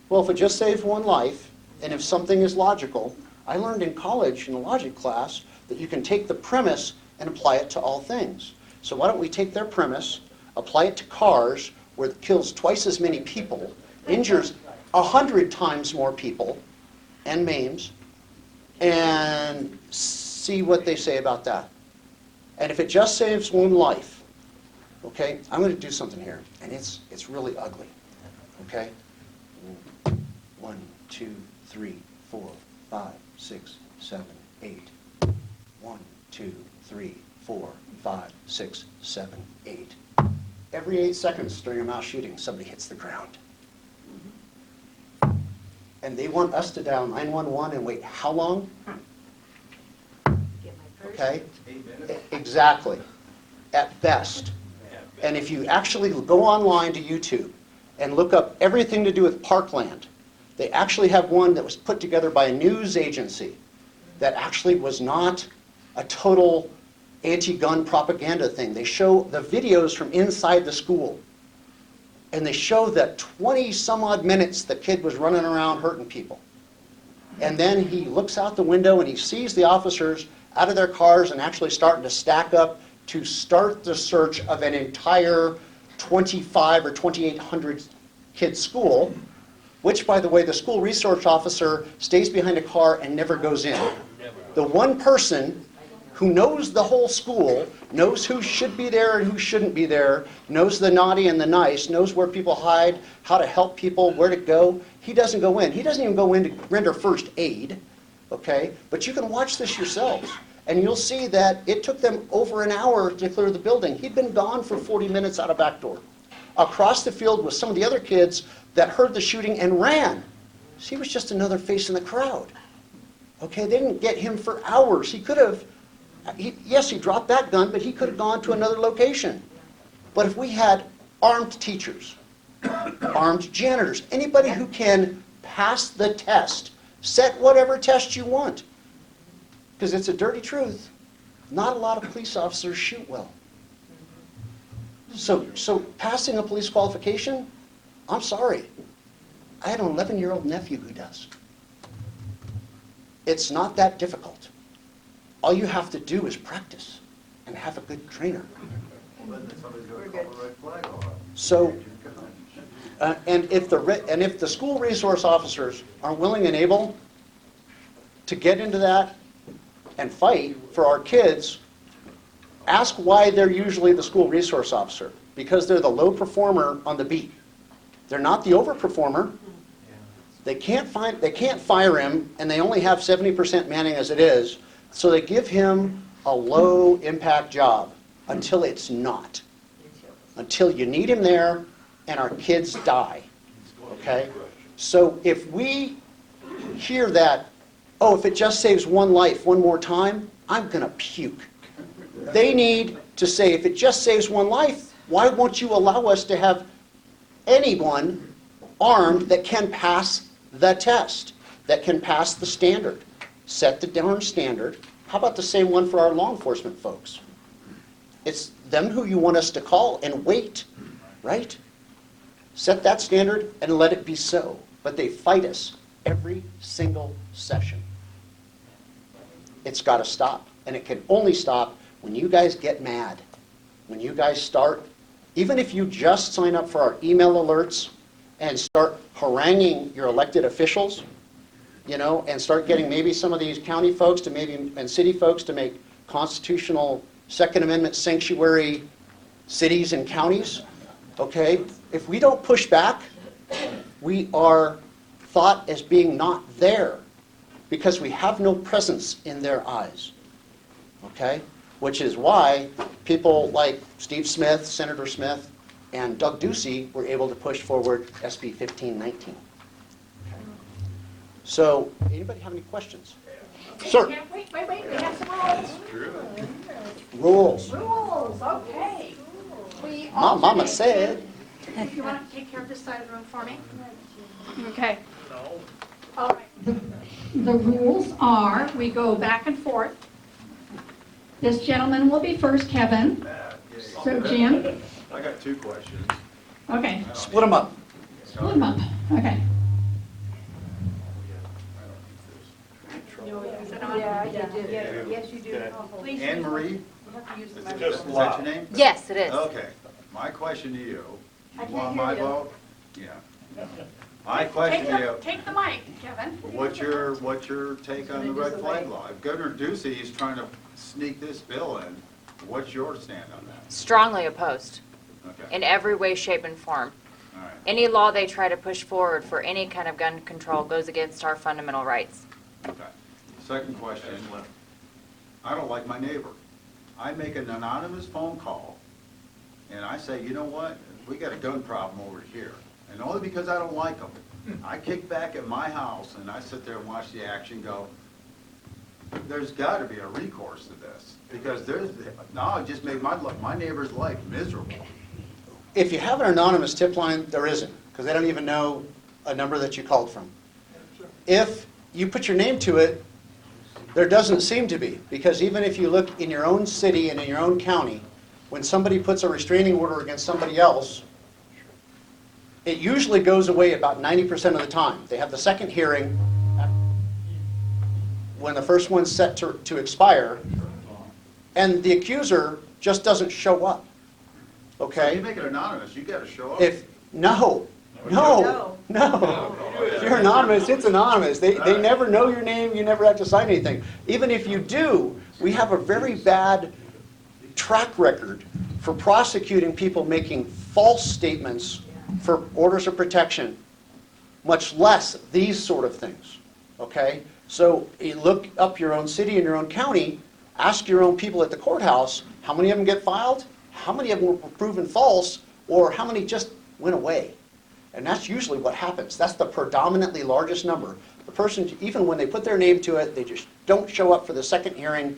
well, if it just saves one life, and if something is logical, I learned in college in a logic class that you can take the premise and apply it to all things. So why don't we take their premise, apply it to cars where it kills twice as many people, injures 100 times more people, and maims, and see what they say about that. And if it just saves one life, okay, I'm going to do something here, and it's really ugly, okay? 1, 2, 3, 4, 5, 6, 7, 8. 1, 2, 3, 4, 5, 6, 7, 8. Every 8 seconds during a mass shooting, somebody hits the ground. And they want us to dial 911 and wait how long? Get my purse. Okay? 8 minutes. Exactly. At best. And if you actually go online to YouTube and look up everything to do with Parkland, they actually have one that was put together by a news agency that actually was not a total anti-gun propaganda thing. They show the videos from inside the school. And they show that 20 some odd minutes the kid was running around hurting people. And then he looks out the window and he sees the officers out of their cars and actually starting to stack up to start the search of an entire 25 or 2,800 kid school, which, by the way, the school resource officer stays behind a car and never goes in. The one person who knows the whole school, knows who should be there and who shouldn't be there, knows the naughty and the nice, knows where people hide, how to help people, where to go, he doesn't go in. He doesn't even go in to render first aid, okay? But you can watch this yourselves, and you'll see that it took them over an hour to clear the building. He'd been gone for 40 minutes out a back door. Across the field with some of the other kids that heard the shooting and ran. So he was just another face in the crowd. Okay, they didn't get him for hours. He could have, yes, he dropped that gun, but he could have gone to another location. But if we had armed teachers, armed janitors, anybody who can pass the test, set whatever test you want, because it's a dirty truth, not a lot of police officers shoot well. So passing a police qualification, I'm sorry. I have an 11-year-old nephew who does. It's not that difficult. All you have to do is practice and have a good trainer. Well, then somebody's going to call the red flag law. So, and if the school resource officers aren't willing and able to get into that and fight for our kids, ask why they're usually the school resource officer. Because they're the low performer on the beat. They're not the overperformer. They can't fire him, and they only have 70% manning as it is. So they give him a low-impact job until it's not. Until you need him there and our kids die, okay? So if we hear that, oh, if it just saves one life one more time, I'm gonna puke. They need to say, if it just saves one life, why won't you allow us to have anyone armed that can pass the test, that can pass the standard? Set the darn standard. How about the same one for our law enforcement folks? It's them who you want us to call and wait, right? Set that standard and let it be so. But they fight us every single session. It's got to stop. And it can only stop when you guys get mad. When you guys start, even if you just sign up for our email alerts and start haranguing your elected officials, you know, and start getting maybe some of these county folks to maybe, and city folks to make constitutional Second Amendment sanctuary cities and counties, okay? If we don't push back, we are thought as being not there because we have no presence in their eyes, okay? Which is why people like Steve Smith, Senator Smith, and Doug Ducey were able to push forward SB 1519. So, anybody have any questions? Sir? Yeah, wait, we have some Rules. rules, okay. We Mama alternate. said. You want to take care of this side of the room for me? Okay. All right. The rules are, we go back and forth. This gentleman will be first, Kevin. So Jim, I got two questions. okay, Split them up. split them up, okay. Yes, you do. Please. Anne Marie, You have to use the is microphone. that your name? Yes, it is. Okay, my question to you, I you can't want hear my you. vote? Yeah. My question to you, Take the mic, Kevin. what's your take on the red flag law? If Governor Ducey is trying to sneak this bill in, what's your stand on that? Strongly opposed Okay, in every way, shape, and form. all right. Any law they try to push forward for any kind of gun control goes against our fundamental rights. Okay. Second question, I don't like my neighbor. I make an anonymous phone call, and I say, you know what, we got a gun problem over here. And only because I don't like them. I kick back at my house, and I sit there and watch the action go, there's got to be a recourse to this. Because now it just made my neighbor's life miserable. If you have an anonymous tip line, there isn't, because they don't even know a number that you called from. If you put your name to it, there doesn't seem to be, because even if you look in your own city and in your own county, when somebody puts a restraining order against somebody else, it usually goes away about 90% of the time. They have the second hearing when the first one's set to expire, and the accuser just doesn't show up, So okay? you make it anonymous, you got to show up. No. If you're anonymous, it's anonymous. They never know your name, you never have to sign anything. Even if you do, we have a very bad track record for prosecuting people making false statements for orders of protection, much less these sort of things, okay? So you look up your own city and your own county, ask your own people at the courthouse, how many of them get filed, how many of them were proven false, or how many just went away. And that's usually what happens. That's the predominantly largest number. The person, even when they put their name to it, they just don't show up for the second hearing,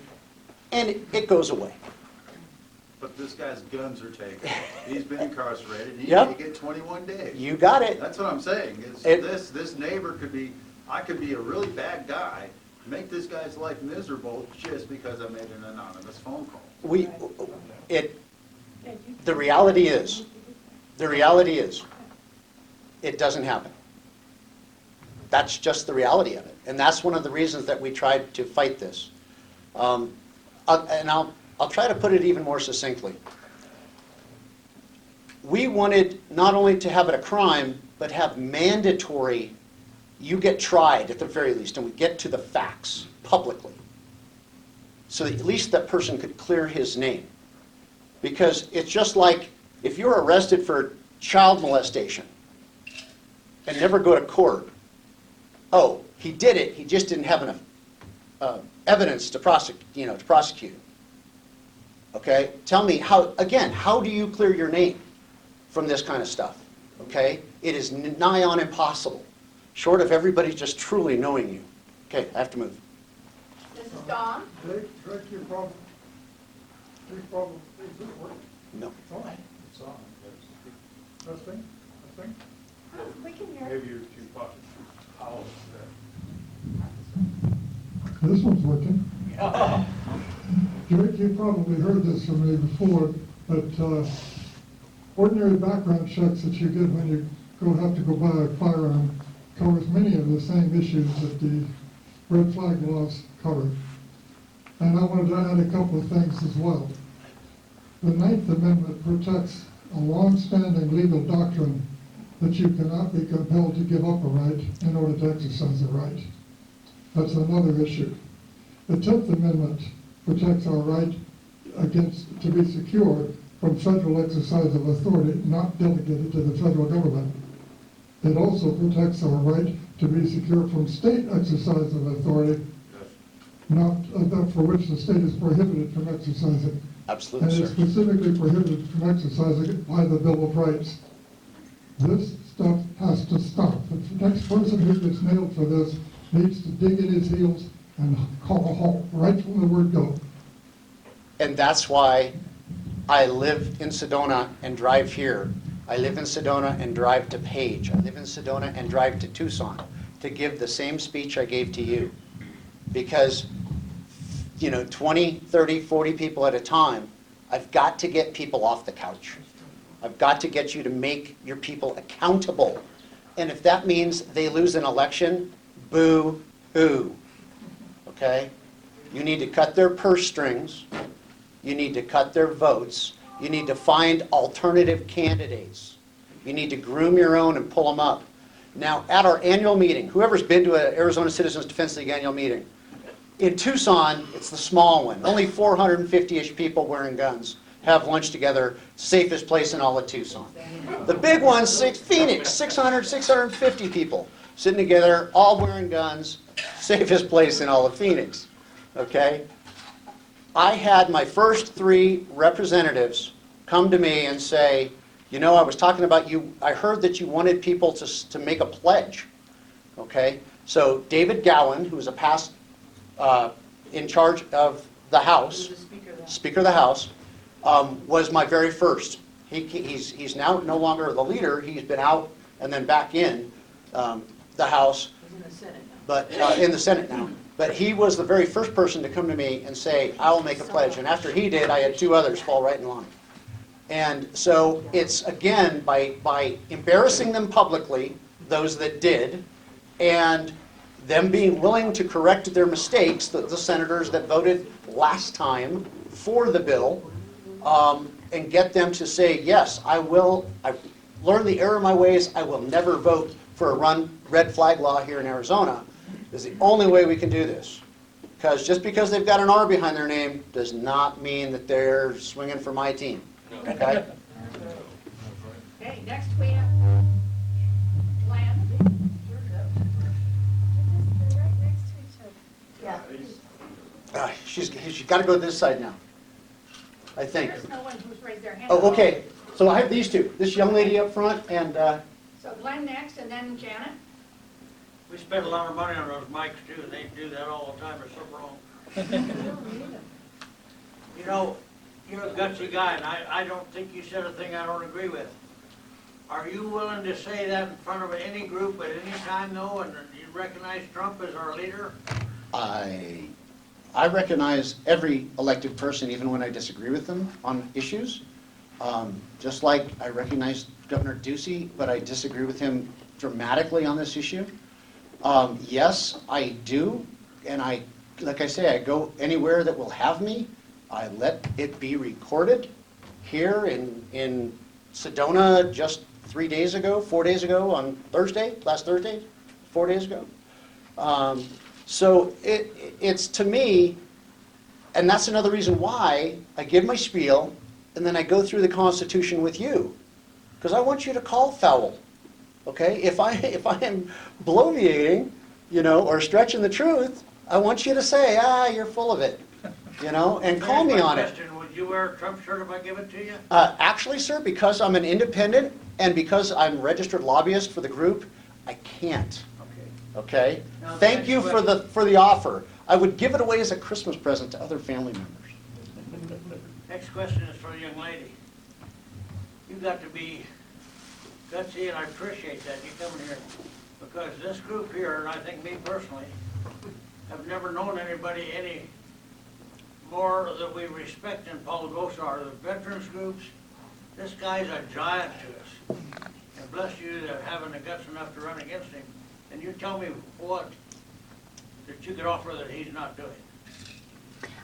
and it goes away. But this guy's guns are taken. He's been incarcerated, and he Yep. may get 21 days. You got it. That's what I'm saying, is It- this neighbor could be, I could be a really bad guy, make this guy's life miserable just because I made an anonymous phone call. The reality is, it doesn't happen. That's just the reality of it. And that's one of the reasons that we tried to fight this. I'll try to put it even more succinctly. We wanted not only to have it a crime, but have mandatory, you get tried at the very least, and we get to the facts publicly. So that at least that person could clear his name. Because it's just like if you're arrested for child molestation and never go to court, oh, he did it, he just didn't have enough evidence to prosecute. Okay? Tell me, how do you clear your name from this kind of stuff? Okay? It is nigh on impossible, short of everybody just truly knowing you. Okay, I have to move. This is Dawn. Direct your problem. Your problem, is this work? No. It's on. It's on. Testing, testing. We can hear. Maybe you're too cautious. How This one's working. Drake, you probably heard this from me before, but ordinary background checks that you get when you have to go buy a firearm covers many of the same issues that the red flag laws cover. And I wanted to add a couple of things as well. The Ninth Amendment protects a long-standing legal doctrine that you cannot be compelled to give up a right in order to exercise a right. That's another issue. The 10th Amendment protects our right to be secure from federal exercise of authority not delegated to the federal government. It also protects our right to be secure from state exercise of authority, for which the state is prohibited from exercising. Absolutely, And sir. it's specifically prohibited from exercising it by the Bill of Rights. This stuff has to stop. The next person who gets nailed for this needs to dig in his heels and call a halt right from the word go. And that's why I live in Sedona and drive here. I live in Sedona and drive to Page. I live in Sedona and drive to Tucson to give the same speech I gave to you. Because, 20, 30, 40 people at a time, I've got to get people off the couch. I've got to get you to make your people accountable. And if that means they lose an election, boo-hoo. Okay? You need to cut their purse strings. You need to cut their votes. You need to find alternative candidates. You need to groom your own and pull them up. Now, at our annual meeting, whoever's been to an Arizona Citizens Defense League annual meeting, in Tucson, it's the small one. Only 450-ish people wearing guns have lunch together, safest place in all of Tucson. The big one's Phoenix, 600, 650 people sitting together, all wearing guns, safest place in all of Phoenix. Okay? I had my first 3 representatives come to me and say, I was talking about you, I heard that you wanted people to make a pledge. Okay? So David Gowan, who was a past in charge of the House, Speaker of the House, was my very first. He's now no longer the leader. He's been out and then back in the House. He's in the Senate now. But in the Senate now. But he was the very first person to come to me and say, I will make a pledge. And after he did, I had 2 others fall right in line. And so it's, again, by embarrassing them publicly, those that did, and them being willing to correct their mistakes, the senators that voted last time for the bill, and get them to say, yes, I've learned the error of my ways, I will never vote for a red flag law here in Arizona, is the only way we can do this. Because just because they've got an R behind their name does not mean that they're swinging for my team. Okay? Okay, next we have Glenn. Yeah. She's got to go this side now, I think. There's no one who's raised their hand. Oh, okay. So I have these 2. This young lady up front and... So Glenn next, and then Janet. We spend a lot of money on those mics too, and they do that all the time, it's so wrong. You're a gutsy guy, and I don't think you said a thing I don't agree with. Are you willing to say that in front of any group at any time though, and you recognize Trump as our leader? I recognize every elected person, even when I disagree with them on issues. Just like I recognize Governor Ducey, but I disagree with him dramatically on this issue. Yes, I do, and like I say, I go anywhere that will have me. I let it be recorded here in Sedona just 4 days ago on Thursday, last Thursday, 4 days ago. So it's to me, and that's another reason why I give my spiel, and then I go through the Constitution with you, because I want you to call foul. Okay, if I am bloviating, or stretching the truth, I want you to say, you're full of it, and call me on it. Question, would you wear a Trump shirt if I give it to you? Actually, sir, because I'm an independent and because I'm registered lobbyist for the group, I can't. Okay? Now, the Thank next you for the offer. I would give it away as a Christmas present to other family members. Next question is for the young lady. You've got to be gutsy, and I appreciate that, you coming here. Because this group here, and I think me personally, have never known anybody any more that we respect than Paul Gosar. The veterans groups, this guy's a giant to us. And bless you that having the guts enough to run against him. And you tell me what that you could offer that he's not doing.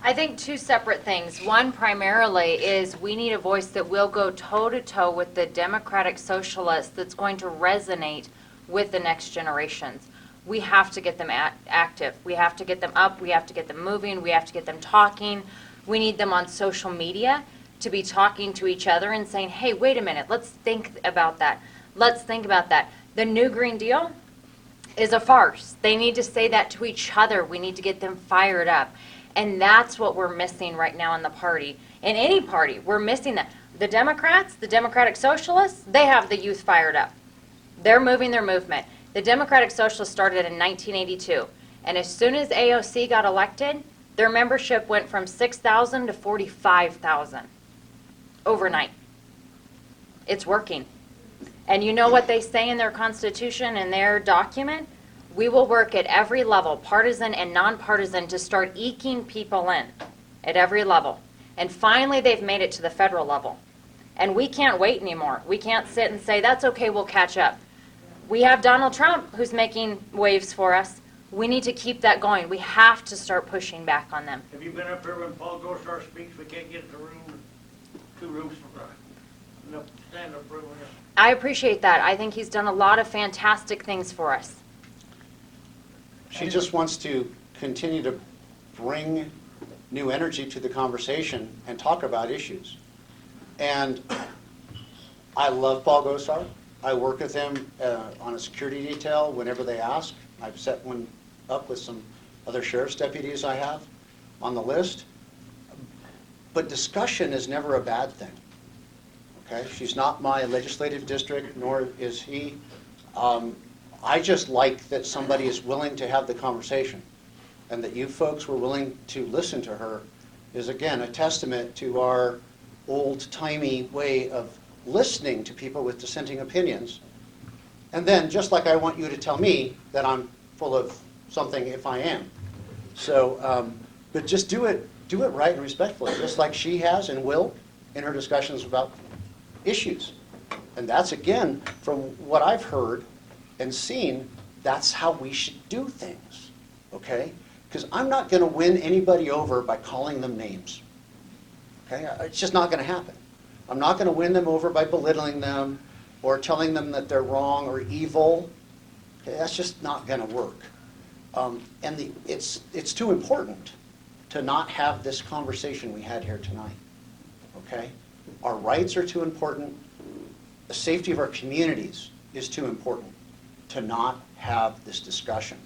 I think two separate things. One primarily is we need a voice that will go toe-to-toe with the democratic socialists that's going to resonate with the next generations. We have to get them active. We have to get them up. We have to get them moving. We have to get them talking. We need them on social media to be talking to each other and saying, hey, wait a minute, let's think about that. Let's think about that. The new Green Deal is a farce. They need to say that to each other. We need to get them fired up. And that's what we're missing right now in the party. In any party, we're missing that. The Democrats, the Democratic Socialists, they have the youth fired up. They're moving their movement. The Democratic Socialists started in 1982. And as soon as AOC got elected, their membership went from 6,000 to 45,000 overnight. It's working. And you know what they say in their constitution and their document? We will work at every level, partisan and nonpartisan, to start eking people in at every level. And finally, they've made it to the federal level. And we can't wait anymore. We can't sit and say, that's okay, we'll catch up. We have Donald Trump who's making waves for us. We need to keep that going. We have to start pushing back on them. Have you been up here when Paul Gosar speaks? We can't get the room, 2 rooms from no stand-up room. I appreciate that. I think he's done a lot of fantastic things for us. She just wants to continue to bring new energy to the conversation and talk about issues. And I love Paul Gosar. I work with him on a security detail whenever they ask. I've set one up with some other sheriff's deputies I have on the list. But discussion is never a bad thing. Okay? She's not my legislative district, nor is he. I just like that somebody is willing to have the conversation, and that you folks were willing to listen to her is, again, a testament to our old-timey way of listening to people with dissenting opinions. And then, just like I want you to tell me that I'm full of something if I am. So, but just do it right and respectfully, just like she has and will in her discussions about issues. And that's, again, from what I've heard and seen, that's how we should do things, okay? Because I'm not going to win anybody over by calling them names, okay? It's just not going to happen. I'm not going to win them over by belittling them or telling them that they're wrong or evil. Okay? That's just not going to work. It's too important to not have this conversation we had here tonight, okay? Our rights are too important. The safety of our communities is too important to not have this discussion.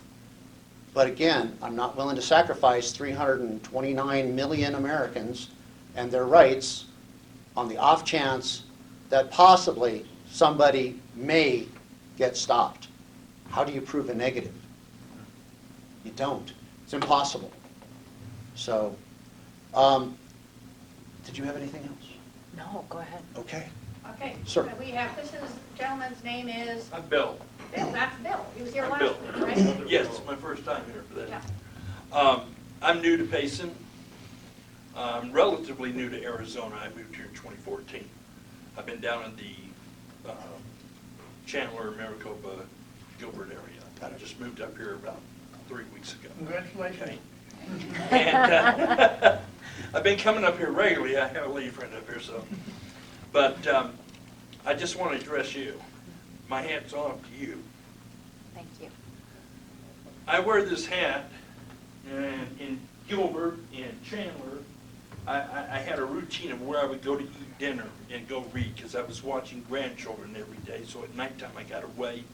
But again, I'm not willing to sacrifice 329 million Americans and their rights on the off chance that possibly somebody may get stopped. How do you prove a negative? You don't. It's impossible. So, did you have anything else? No, go ahead. Okay. Okay. Sir. So we have, gentleman's name is I'm Bill. Bill. That's Bill. He was here I'm last Bill. week, right? Yes, it's my first time here for Yeah. that. I'm new to Payson. I'm relatively new to Arizona. I moved here in 2014. I've been down in the Chandler, Maricopa, Gilbert area. I just moved up here about 3 weeks ago. Congratulations. And I've been coming up here regularly. I have a lady friend up here, so. But I just want to address you. My hat's off to you. Thank you. I wear this hat, and in Gilbert and Chandler, I had a routine of where I would go to eat dinner and go read, because I was watching grandchildren every day, so at nighttime I got away,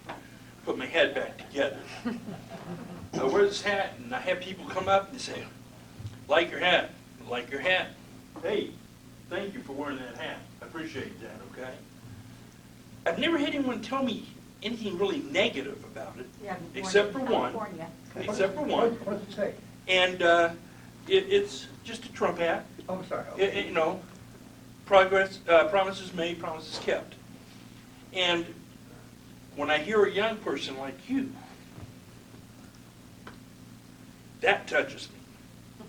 put my head back together. I I wear this hat, and I have people come up and say, like your hat, like your hat. Hey, thank you for wearing that hat. I appreciate that, okay? I've never had anyone tell me anything really negative about it, except for one. California. Except for one. What does it say? And it's just a Trump hat. Oh, sorry. You know, progress, promises made, promises kept. And when I hear a young person like you, that touches me.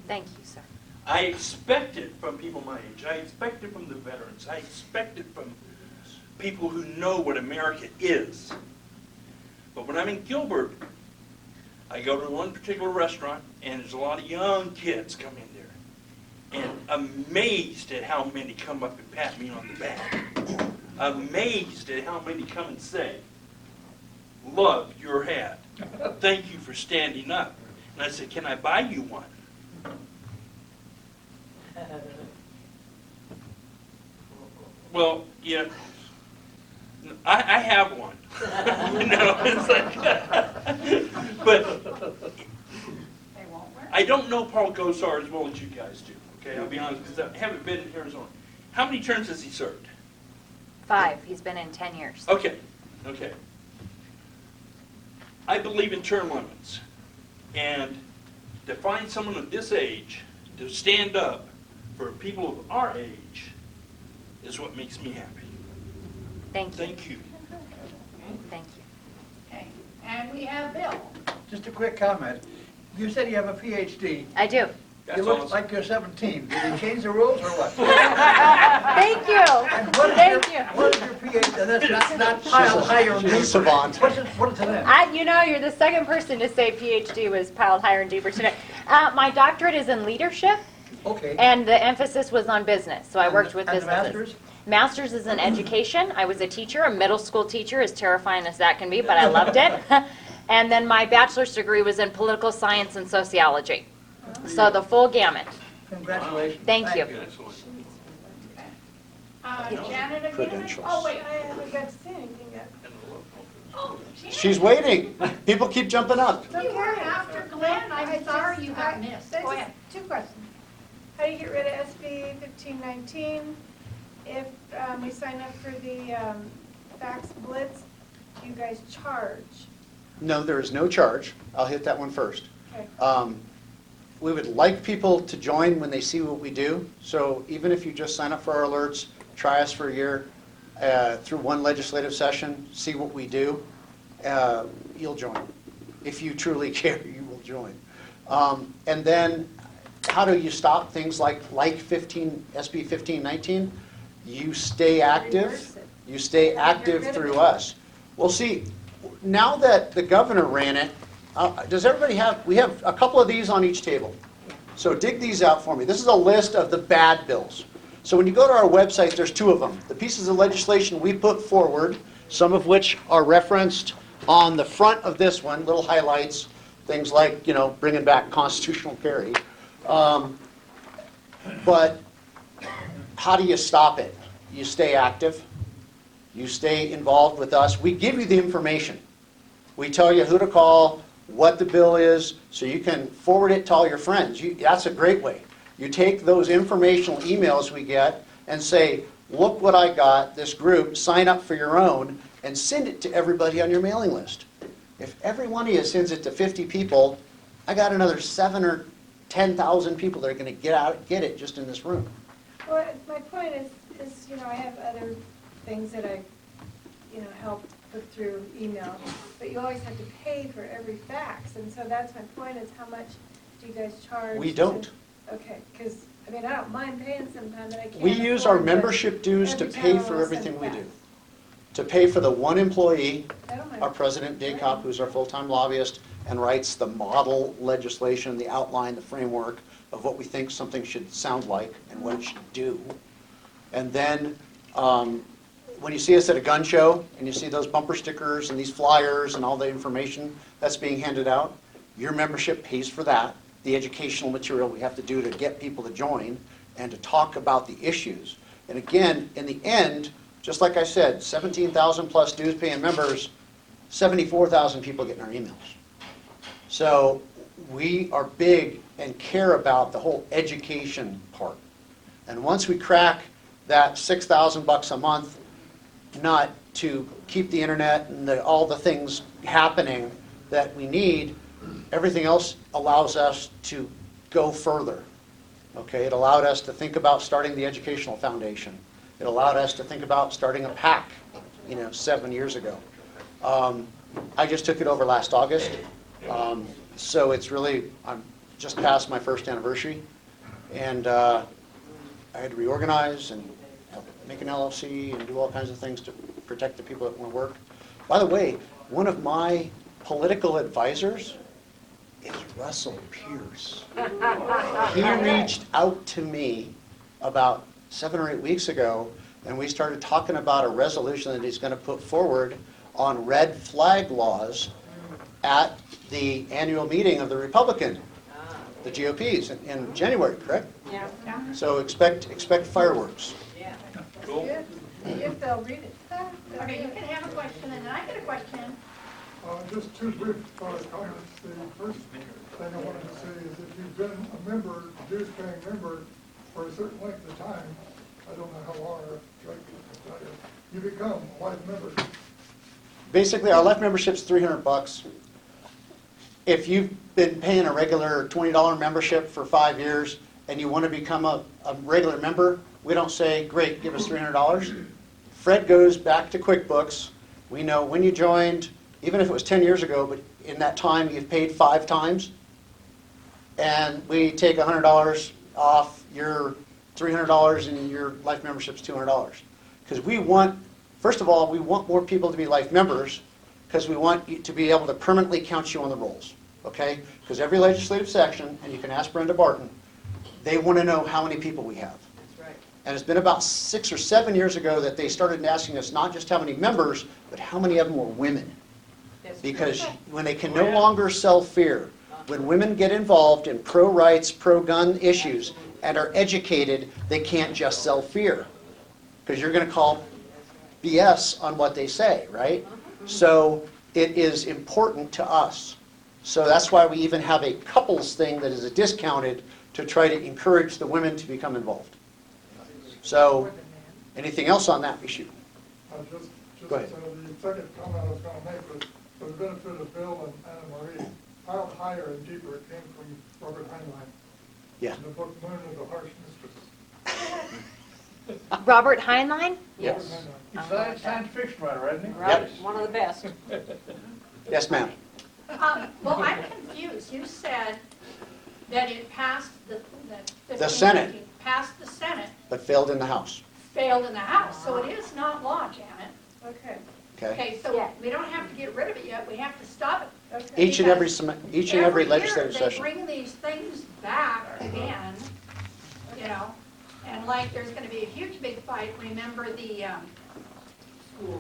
Thank you, sir. I expect it from people my age. I expect it from the veterans. I expect it from people who know what America is. But when I'm in Gilbert, I go to one particular restaurant, and there's a lot of young kids come in there. And amazed at how many come up and pat me on the back. Amazed at how many come and say, love your hat. Thank you for standing up. And I said, can I buy you one? Well, yeah, I have one. It's like, but They won't wear it. I don't know Paul Gosar as well as you guys do. Okay, I'll be honest, because I haven't been in Arizona. How many terms has he served? 5. He's been in 10 years. Okay, okay. I believe in term limits. And to find someone of this age to stand up for people of our age is what makes me happy. Thank you. Thank you. Thank you. Okay, and we have Bill. Just a quick comment. You said you have a PhD. I do. That's You look awesome. like you're 17. Did they change the rules or what? Thank you. And what is Thank your, you. what is your PhD? And that's not piled higher in She's a deeper. savant. What is it? You know, you're the second person to say PhD was piled higher and deeper today. My doctorate is in leadership, Okay. and the emphasis was on business. So I worked with And the businesses. master's? Master's is in education. I was a teacher, a middle school teacher, as terrifying as that can be, but I loved it. And then my bachelor's degree was in political science and sociology. So the full gamut. Congratulations. Thank you. Excellent. Janet again? Credentials. Oh, wait, I haven't got to say anything yet. Oh, Janet. She's waiting. People keep jumping up. You were after Glenn, I'm sorry you got missed. Go ahead. 2 questions. How do you get rid of SB 1519? If we sign up for the fax blitz, do you guys charge? No, there is no charge. I'll hit that one first. Okay. We would like people to join when they see what we do. So even if you just sign up for our alerts, try us for a year, through one legislative session, see what we do, you'll join. If you truly care, you will join. And then how do you stop things like SB 1519? You stay active. Reverse it. You stay Get active rid of through it. us. Well, see, now that the governor ran it, does everybody we have a couple of these on each table. So dig these out for me. This is a list of the bad bills. So when you go to our website, there's 2 of them. The pieces of legislation we put forward, some of which are referenced on the front of this one, little highlights, things like, bringing back constitutional carry. But how do you stop it? You stay active. You stay involved with us. We give you the information. We tell you who to call, what the bill is, so you can forward it to all your friends. That's a great way. You take those informational emails we get and say, look what I got, this group, sign up for your own, and send it to everybody on your mailing list. If every one of you sends it to 50 people, I got another 7,000 or 10,000 people that are going to get it just in this room. Well, my point is, I have other things that I, help put through email, but you always have to pay for every fax, and so that's my point, is how much do you guys charge? We don't. Okay, because, I don't mind paying sometimes, but I can't. We use our afford to- membership dues to every pay time I for wanna send everything we fax. do. To pay for the one employee, I don't mind. our president, Dave Kopp, who's our full-time lobbyist, and writes the model legislation, the outline, the framework of what we think something should sound like and what it should do. And then, when you see us at a gun show, and you see those bumper stickers and these flyers and all the information that's being handed out, your membership pays for that, the educational material we have to do to get people to join and to talk about the issues. And again, in the end, just like I said, 17,000 plus dues paying members, 74,000 people getting our emails. So we are big and care about the whole education part. And once we crack that $6,000 a month nut to keep the internet and all the things happening that we need, everything else allows us to go further. Okay, it allowed us to think about starting the educational foundation. It allowed us to think about starting a PAC, 7 years ago. I just took it over last August, so it's really, I'm just past my first anniversary, and I had to reorganize and make an LLC and do all kinds of things to protect the people that want to work. By the way, one of my political advisors is Russell Pierce. He reached out to me about 7 or 8 weeks ago, and we started talking about a resolution that he's going to put forward on red flag laws at the annual meeting of the Republican, the GOPs, in January, correct? Yeah. So expect fireworks. Yeah. Cool. If they'll read it. Okay, you can have a question, and then I get a question. Just two brief comments. The first thing I wanted to say is if you've been a member, dues-paying member for a certain length of time, I don't know how long, you become a life member. Basically, our life membership's $300. If you've been paying a regular $20 membership for 5 years and you want to become a regular member, we don't say, great, give us $300. Fred goes back to QuickBooks. We know when you joined, even if it was 10 years ago, but in that time you've paid 5 times, and we take $100 off your $300 and your life membership's $200. Because we want, first of all, we want more people to be life members because we want you to be able to permanently count you on the rolls, okay? Because every legislative section, and you can ask Brenda Barton, they want to know how many people we have. That's right. And it's been about 6 or 7 years ago that they started asking us not just how many members, but how many of them were women. That's true. Because when they can no longer sell fear, when women get involved in pro-rights, pro-gun issues, and are educated, they can't just sell fear. Because you're going to call BS on what they say, right? So it is important to us. So that's why we even have a couples thing that is a discounted to try to encourage the women to become involved. So, anything else on that issue? Just Go ahead. the second comment I was going to make was, for the benefit of Bill and Anna Marie, piled higher and deeper came from Robert Heinlein. Yeah. In the book Moon of the Harsh Mistress. Robert Heinlein? Yes. Robert He's a science fiction writer, isn't he? Right, one of the best. Yes, ma'am. Well, I'm confused. You said that it passed The Senate. Passed the Senate, But failed in the House. failed in the House, so it is not law, Janet. Okay, Okay. Okay, so we don't have to get rid of it yet, we have to stop it. okay. Each and every legislative Every session. year, they bring these things back again, and like, there's gonna be a huge big fight. Remember the,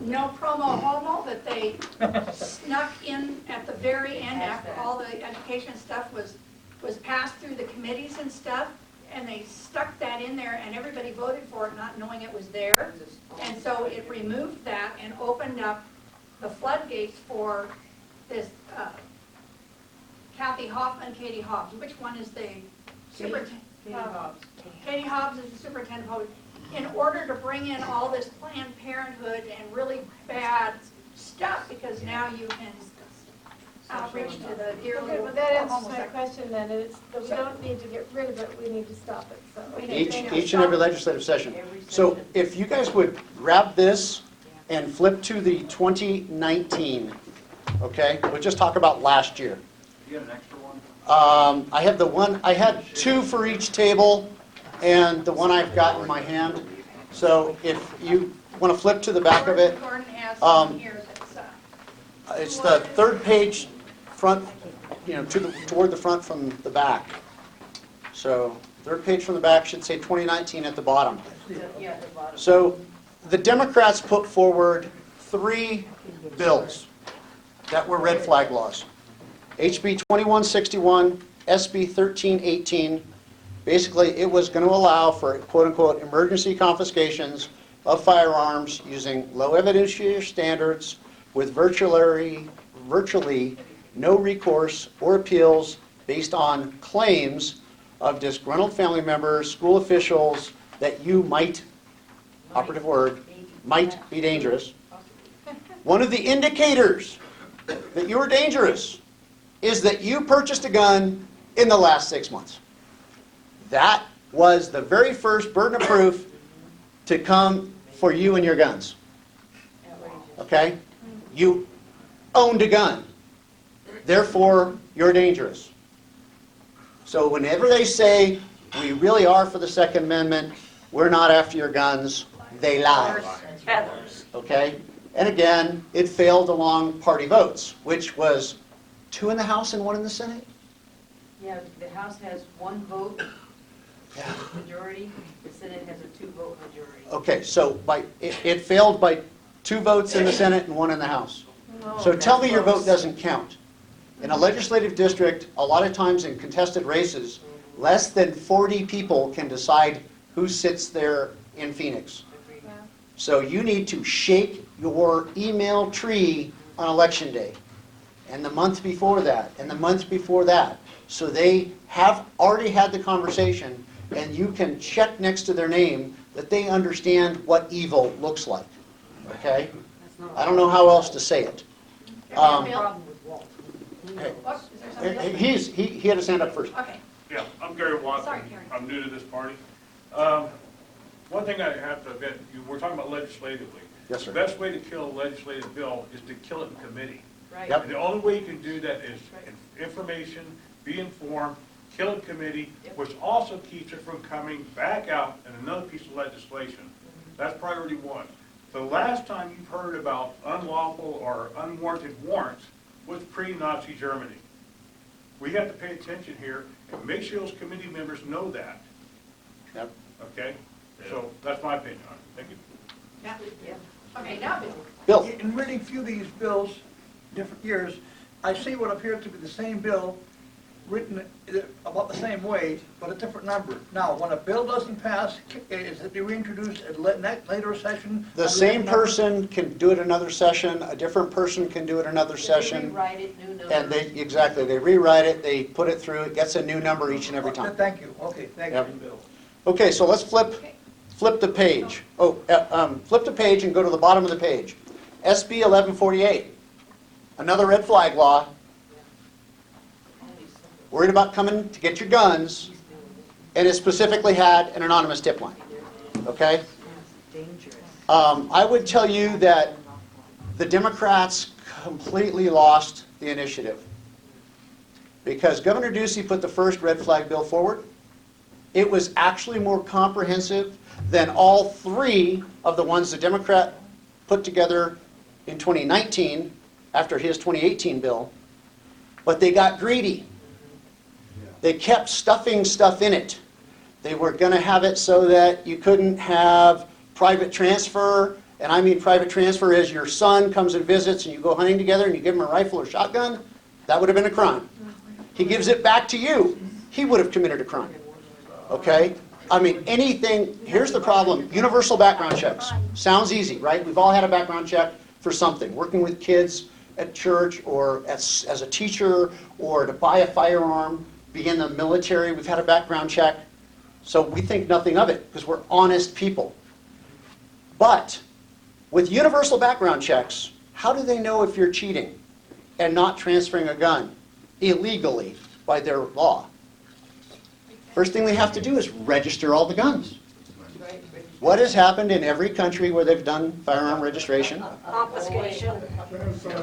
no promo homo that they snuck in at the very end after all the education stuff was passed through the committees and stuff, and they stuck that in there, and everybody voted for it not knowing it was there. And so it removed that and opened up the floodgates for this Katie Hobbs. Which one is the superintendent? Katie Hobbs is the superintendent of public, in order to bring in all this Planned Parenthood and really bad stuff, because now you can outreach to the dear Okay, little well, that answers my homosexual. question then, it's that we don't need to get rid of it, we need to stop it, so. We need to Each and every legislative session. So if you guys would grab this and flip to the 2019, okay? We'll just talk about last year. You got an extra one? I have the one, I had 2 for each table, and the one I've got in my hand. So if you want to flip to the back of it, Gordon has um, some here that's, it's the 3rd page front, toward the front from the back. So 3rd page from the back should say 2019 at the bottom. Yeah, at the bottom. So the Democrats put forward 3 bills that were red flag laws. HB 2161, SB 1318. Basically, it was going to allow for quote-unquote emergency confiscations of firearms using low evidentiary standards with virtually no recourse or appeals based on claims of disgruntled family members, school officials, that you might, operative word, might be dangerous. One of the indicators that you are dangerous is that you purchased a gun in the last 6 months. That was the very first burden of proof to come for you and your guns. Okay? You owned a gun. Therefore, you're dangerous. So whenever they say, we really are for the Second Amendment, we're not after your guns, they lie. Okay? And again, it failed along party votes, which was 2 in the House and 1 in the Senate. Yeah, the House has 1 vote Yeah. majority, the Senate has a 2-vote majority. Okay, so it failed by 2 votes in the Senate and 1 in the House. So tell me your vote doesn't count. In a legislative district, a lot of times in contested races, less than 40 people can decide who sits there in Phoenix. So you need to shake your email tree on election day, and the month before that, and the month before that. So they have already had the conversation, and you can check next to their name that they understand what evil looks like. Okay? I don't know how else to say it. He had his hand up first. Okay. Yeah, I'm Gary Watson. Sorry, Gary. I'm new to this party. One thing I have to admit, we're talking about legislatively. Yes, sir. The best way to kill a legislative bill is to kill it in committee. Right. Yep. And the only way you can do that is information, be informed, kill it in committee, which also keeps it from coming back out in another piece of legislation. That's priority 1. The last time you've heard about unlawful or unwarranted warrants was pre-Nazi Germany. We have to pay attention here and make sure those committee members know that. Yep. Okay? So that's my opinion on it. Thank you. Yeah. Okay, now Bill. Bill, In reading through these bills, different years, I see what appears to be the same bill written about the same way, but a different number. Now, when a bill doesn't pass, is it reintroduced at later session? the same person can do it another session, a different person can do it another They session. rewrite it, new numbers. And they rewrite it, they put it through, it gets a new number each and every time. Thank you, okay, thank Yep. you, Bill. Okay, so let's flip the page. Flip the page and go to the bottom of the page. SB 1148, another red flag law. Worried about coming to get your guns, and it specifically had an anonymous tip line. Okay? I would tell you that the Democrats completely lost the initiative. Because Governor Ducey put the first red flag bill forward. It was actually more comprehensive than all 3 of the ones the Democrat put together in 2019 after his 2018 bill. But they got greedy. They kept stuffing stuff in it. They were going to have it so that you couldn't have private transfer, and I mean private transfer as your son comes and visits and you go hunting together and you give him a rifle or shotgun. That would have been a crime. He gives it back to you. He would have committed a crime. Okay? I mean, anything, here's the problem. Universal background checks. Sounds easy, right? We've all had a background check for something. Working with kids at church or as a teacher or to buy a firearm. Be in the military, we've had a background check. So we think nothing of it because we're honest people. But with universal background checks, how do they know if you're cheating and not transferring a gun illegally by their law? First thing they have to do is register all the guns. What has happened in every country where they've done firearm registration? Confiscation.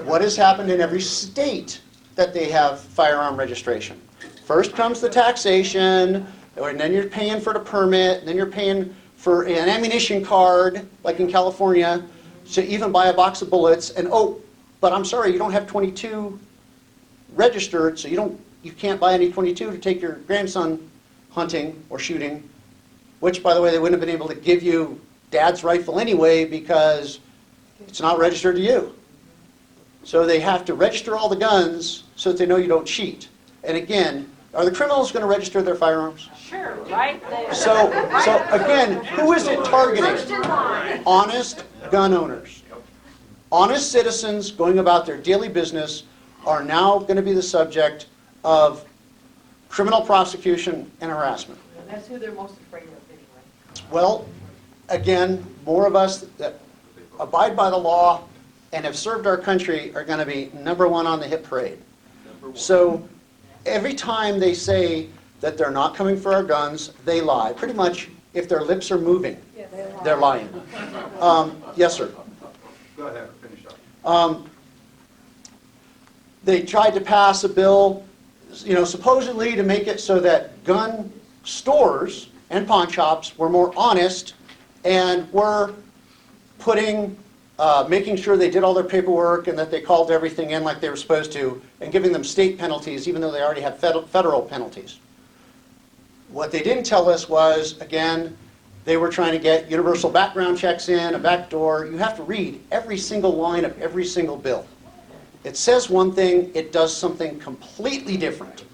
What has happened in every state that they have firearm registration? First comes the taxation, and then you're paying for the permit, and then you're paying for an ammunition card, like in California, to even buy a box of bullets. And but I'm sorry, you don't have 22 registered, so you can't buy any 22 to take your grandson hunting or shooting. Which, by the way, they wouldn't have been able to give you Dad's rifle anyway because it's not registered to you. So they have to register all the guns so that they know you don't cheat. And again, are the criminals going to register their firearms? Sure, right there. So again, who is it targeting? First in line. Honest gun owners. Honest citizens going about their daily business, are now going to be the subject of criminal prosecution and harassment. And that's who they're most afraid of anyway. Well, again, more of us that abide by the law and have served our country are going to be number one on the hit parade. So every time they say that they're not coming for our guns, they lie. Pretty much, if their lips are moving, Yes. they're lying. Yes, sir. Go ahead, finish up. They tried to pass a bill, supposedly to make it so that gun stores and pawn shops were more honest and were making sure they did all their paperwork and that they called everything in like they were supposed to, and giving them state penalties even though they already have federal penalties. What they didn't tell us was, again, they were trying to get universal background checks in, a back door. You have to read every single line of every single bill. It says one thing, it does something completely different.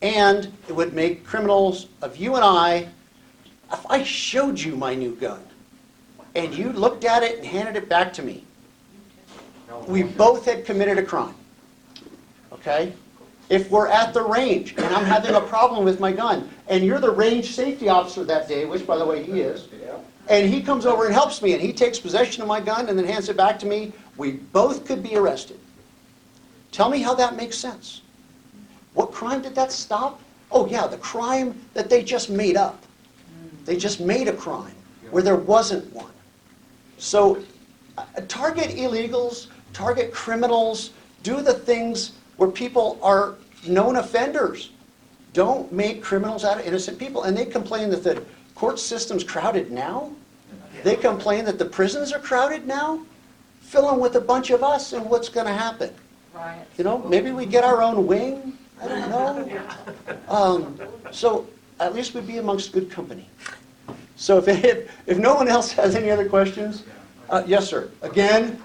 And it would make criminals of you and I, if I showed you my new gun, and you looked at it and handed it back to me, we both had committed a crime. Okay? If we're at the range and I'm having a problem with my gun, and you're the range safety officer that day, which by the way he is, and he comes over and helps me and he takes possession of my gun and then hands it back to me, we both could be arrested. Tell me how that makes sense. What crime did that stop? Oh yeah, the crime that they just made up. They just made a crime where there wasn't one. So target illegals, target criminals, do the things where people are known offenders. Don't make criminals out of innocent people. And they complain that the court system's crowded now. They complain that the prisons are crowded now. Fill them with a bunch of us and what's going to happen? Maybe we get our own wing. I don't know. So at least we'd be amongst good company. So if no one else has any other questions, yes, sir. Again,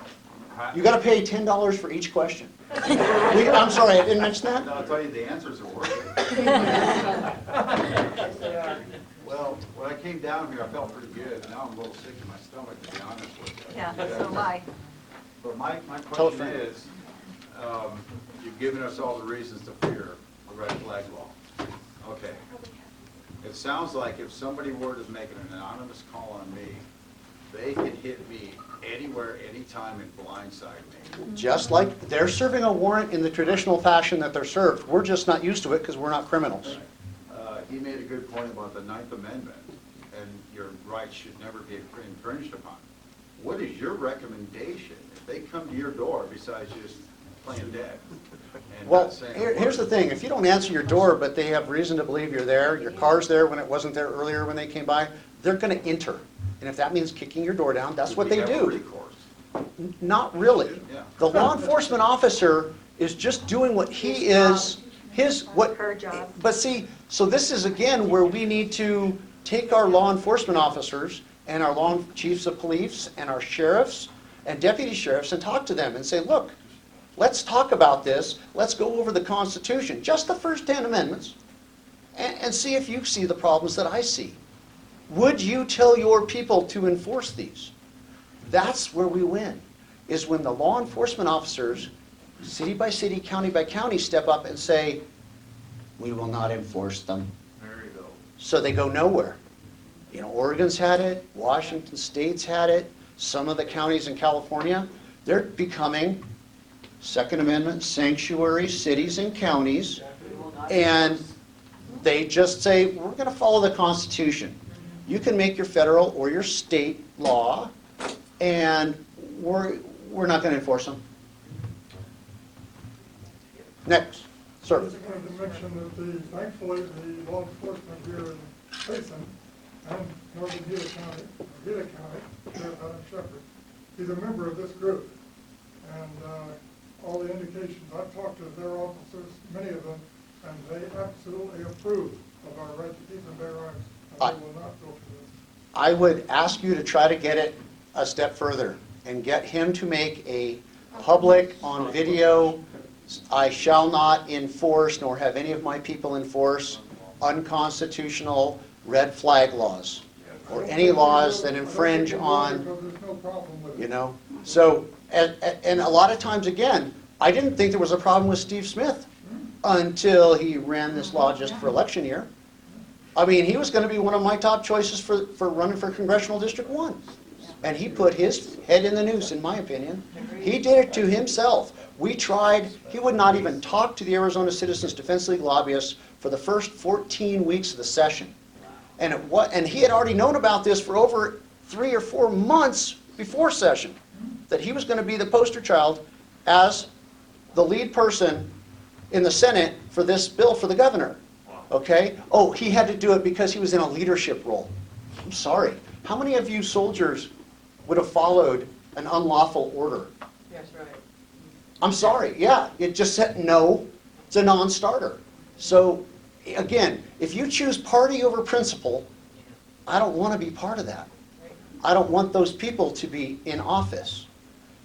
you got to pay $10 for each question. I'm sorry, I didn't mention that. No, I'll tell you, the answers are worth it. Well, when I came down here, I felt pretty good. Now I'm a little sick in my stomach, to be honest with you. Yeah, so am I. But my Tell a question friend. is, you've given us all the reasons to fear the red flag law. Okay. It sounds like if somebody were to make an anonymous call on me, they can hit me anywhere, anytime, and blindside me. Just like they're serving a warrant in the traditional fashion that they're served. We're just not used to it because we're not criminals. He made a good point about the Ninth Amendment, and your rights should never be infringed upon. What is your recommendation if they come to your door besides just playing dead? And Well, not saying here's the thing. If you don't answer your door, but they have reason to believe you're there, your car's there when it wasn't there earlier when they came by, they're going to enter. And if that means kicking your door down, that's what they do. Recourse. Not really. Yeah. The law enforcement officer is just doing what he is, Her job. But see, so this is again where we need to take our law enforcement officers and our chiefs of police and our sheriffs and deputy sheriffs and talk to them and say, look, let's talk about this. Let's go over the Constitution, just the first 10 amendments, and see if you see the problems that I see. Would you tell your people to enforce these? That's where we win, is when the law enforcement officers, city by city, county by county, step up and say, we will not enforce them. There you go. So they go nowhere. Oregon's had it, Washington State's had it, some of the counties in California, they're becoming Second Amendment sanctuary cities and counties, and they just say, we're going to follow the Constitution. You can make your federal or your state law, and we're not going to enforce them. Next, I sir. just wanted to mention that thankfully, the law enforcement here in Payson and Northern Gila County, Sheriff Adam Shepard, he's a member of this group. And all the indications, I've talked to their officers, many of them, and they absolutely approve of our right to keep and bear arms. And they will not go for this. I would ask you to try to get it a step further and get him to make a public on video, I shall not enforce nor have any of my people enforce unconstitutional red flag laws or any laws that infringe on, Because there's no problem with it. So, and a lot of times again, I didn't think there was a problem with Steve Smith until he ran this law just for election year. I mean, he was going to be one of my top choices for running for Congressional District 1. And he put his head in the noose, in my opinion. He did it to himself. We tried, he would not even talk to the Arizona Citizens Defense League lobbyists for the first 14 weeks of the session. And he had already known about this for over 3 or 4 months before session, that he was going to be the poster child as the lead person in the Senate for this bill for the governor. Okay? Oh, he had to do it because he was in a leadership role. I'm sorry. How many of you soldiers would have followed an unlawful order? That's right. I'm sorry. Yeah, it just said no. It's a non-starter. So, again, if you choose party over principle, I don't want to be part of that. I don't want those people to be in office.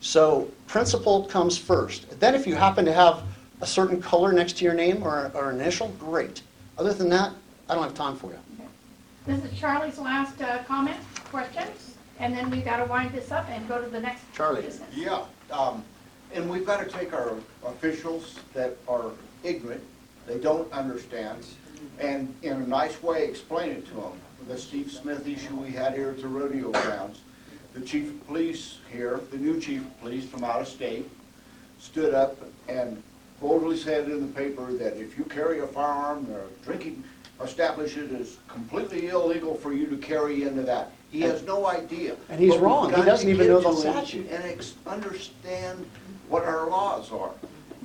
So principle comes first. Then if you happen to have a certain color next to your name or initial, great. Other than that, I don't have time for you. This is Charlie's last comment, questions, and then we've got to wind this up and go to the next Charlie. business. Yeah, and we've got to take our officials that are ignorant, they don't understand, and in a nice way explain it to them. The Steve Smith issue we had here at the rodeo grounds, the chief of police here, the new chief of police from out of state, stood up and boldly said in the paper that if you carry a firearm, the drinking establishment is completely illegal for you to carry into that. He has no idea. And he's But we've wrong. He got doesn't to even get know the to him statute. And understand what our laws are.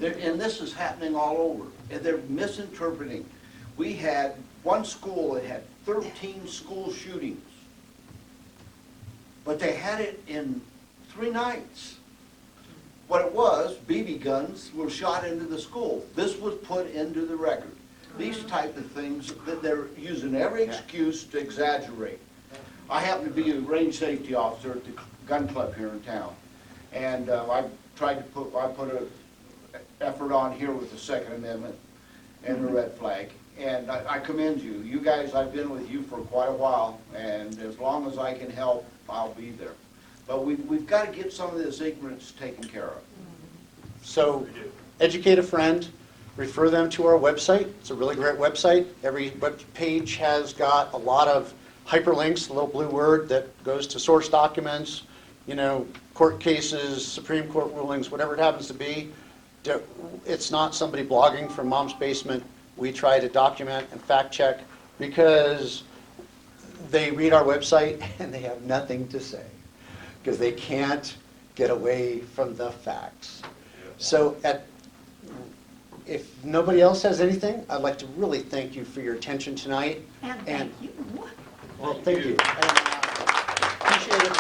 And this is happening all over. And they're misinterpreting. We had one school that had 13 school shootings. But they had it in 3 nights. What it was, BB guns were shot into the school. This was put into the record. These type of things, that they're using every excuse to exaggerate. I happen to be a range safety officer at the gun club here in town. And I put an effort on here with the Second Amendment and the red flag. And I commend you. You guys, I've been with you for quite a while, and as long as I can help, I'll be there. But we've got to get some of this ignorance taken care of. So educate a friend, refer them to our website. It's a really great website. Every web page has got a lot of hyperlinks, a little blue word that goes to source documents, court cases, Supreme Court rulings, whatever it happens to be. It's not somebody blogging from mom's basement. We try to document and fact check because they read our website and they have nothing to say because they can't get away from the facts. So if nobody else has anything, I'd like to really thank you for your attention tonight. And thank you. Well, thank you. And, appreciate it.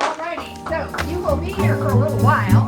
All righty, so you will be here for a little while.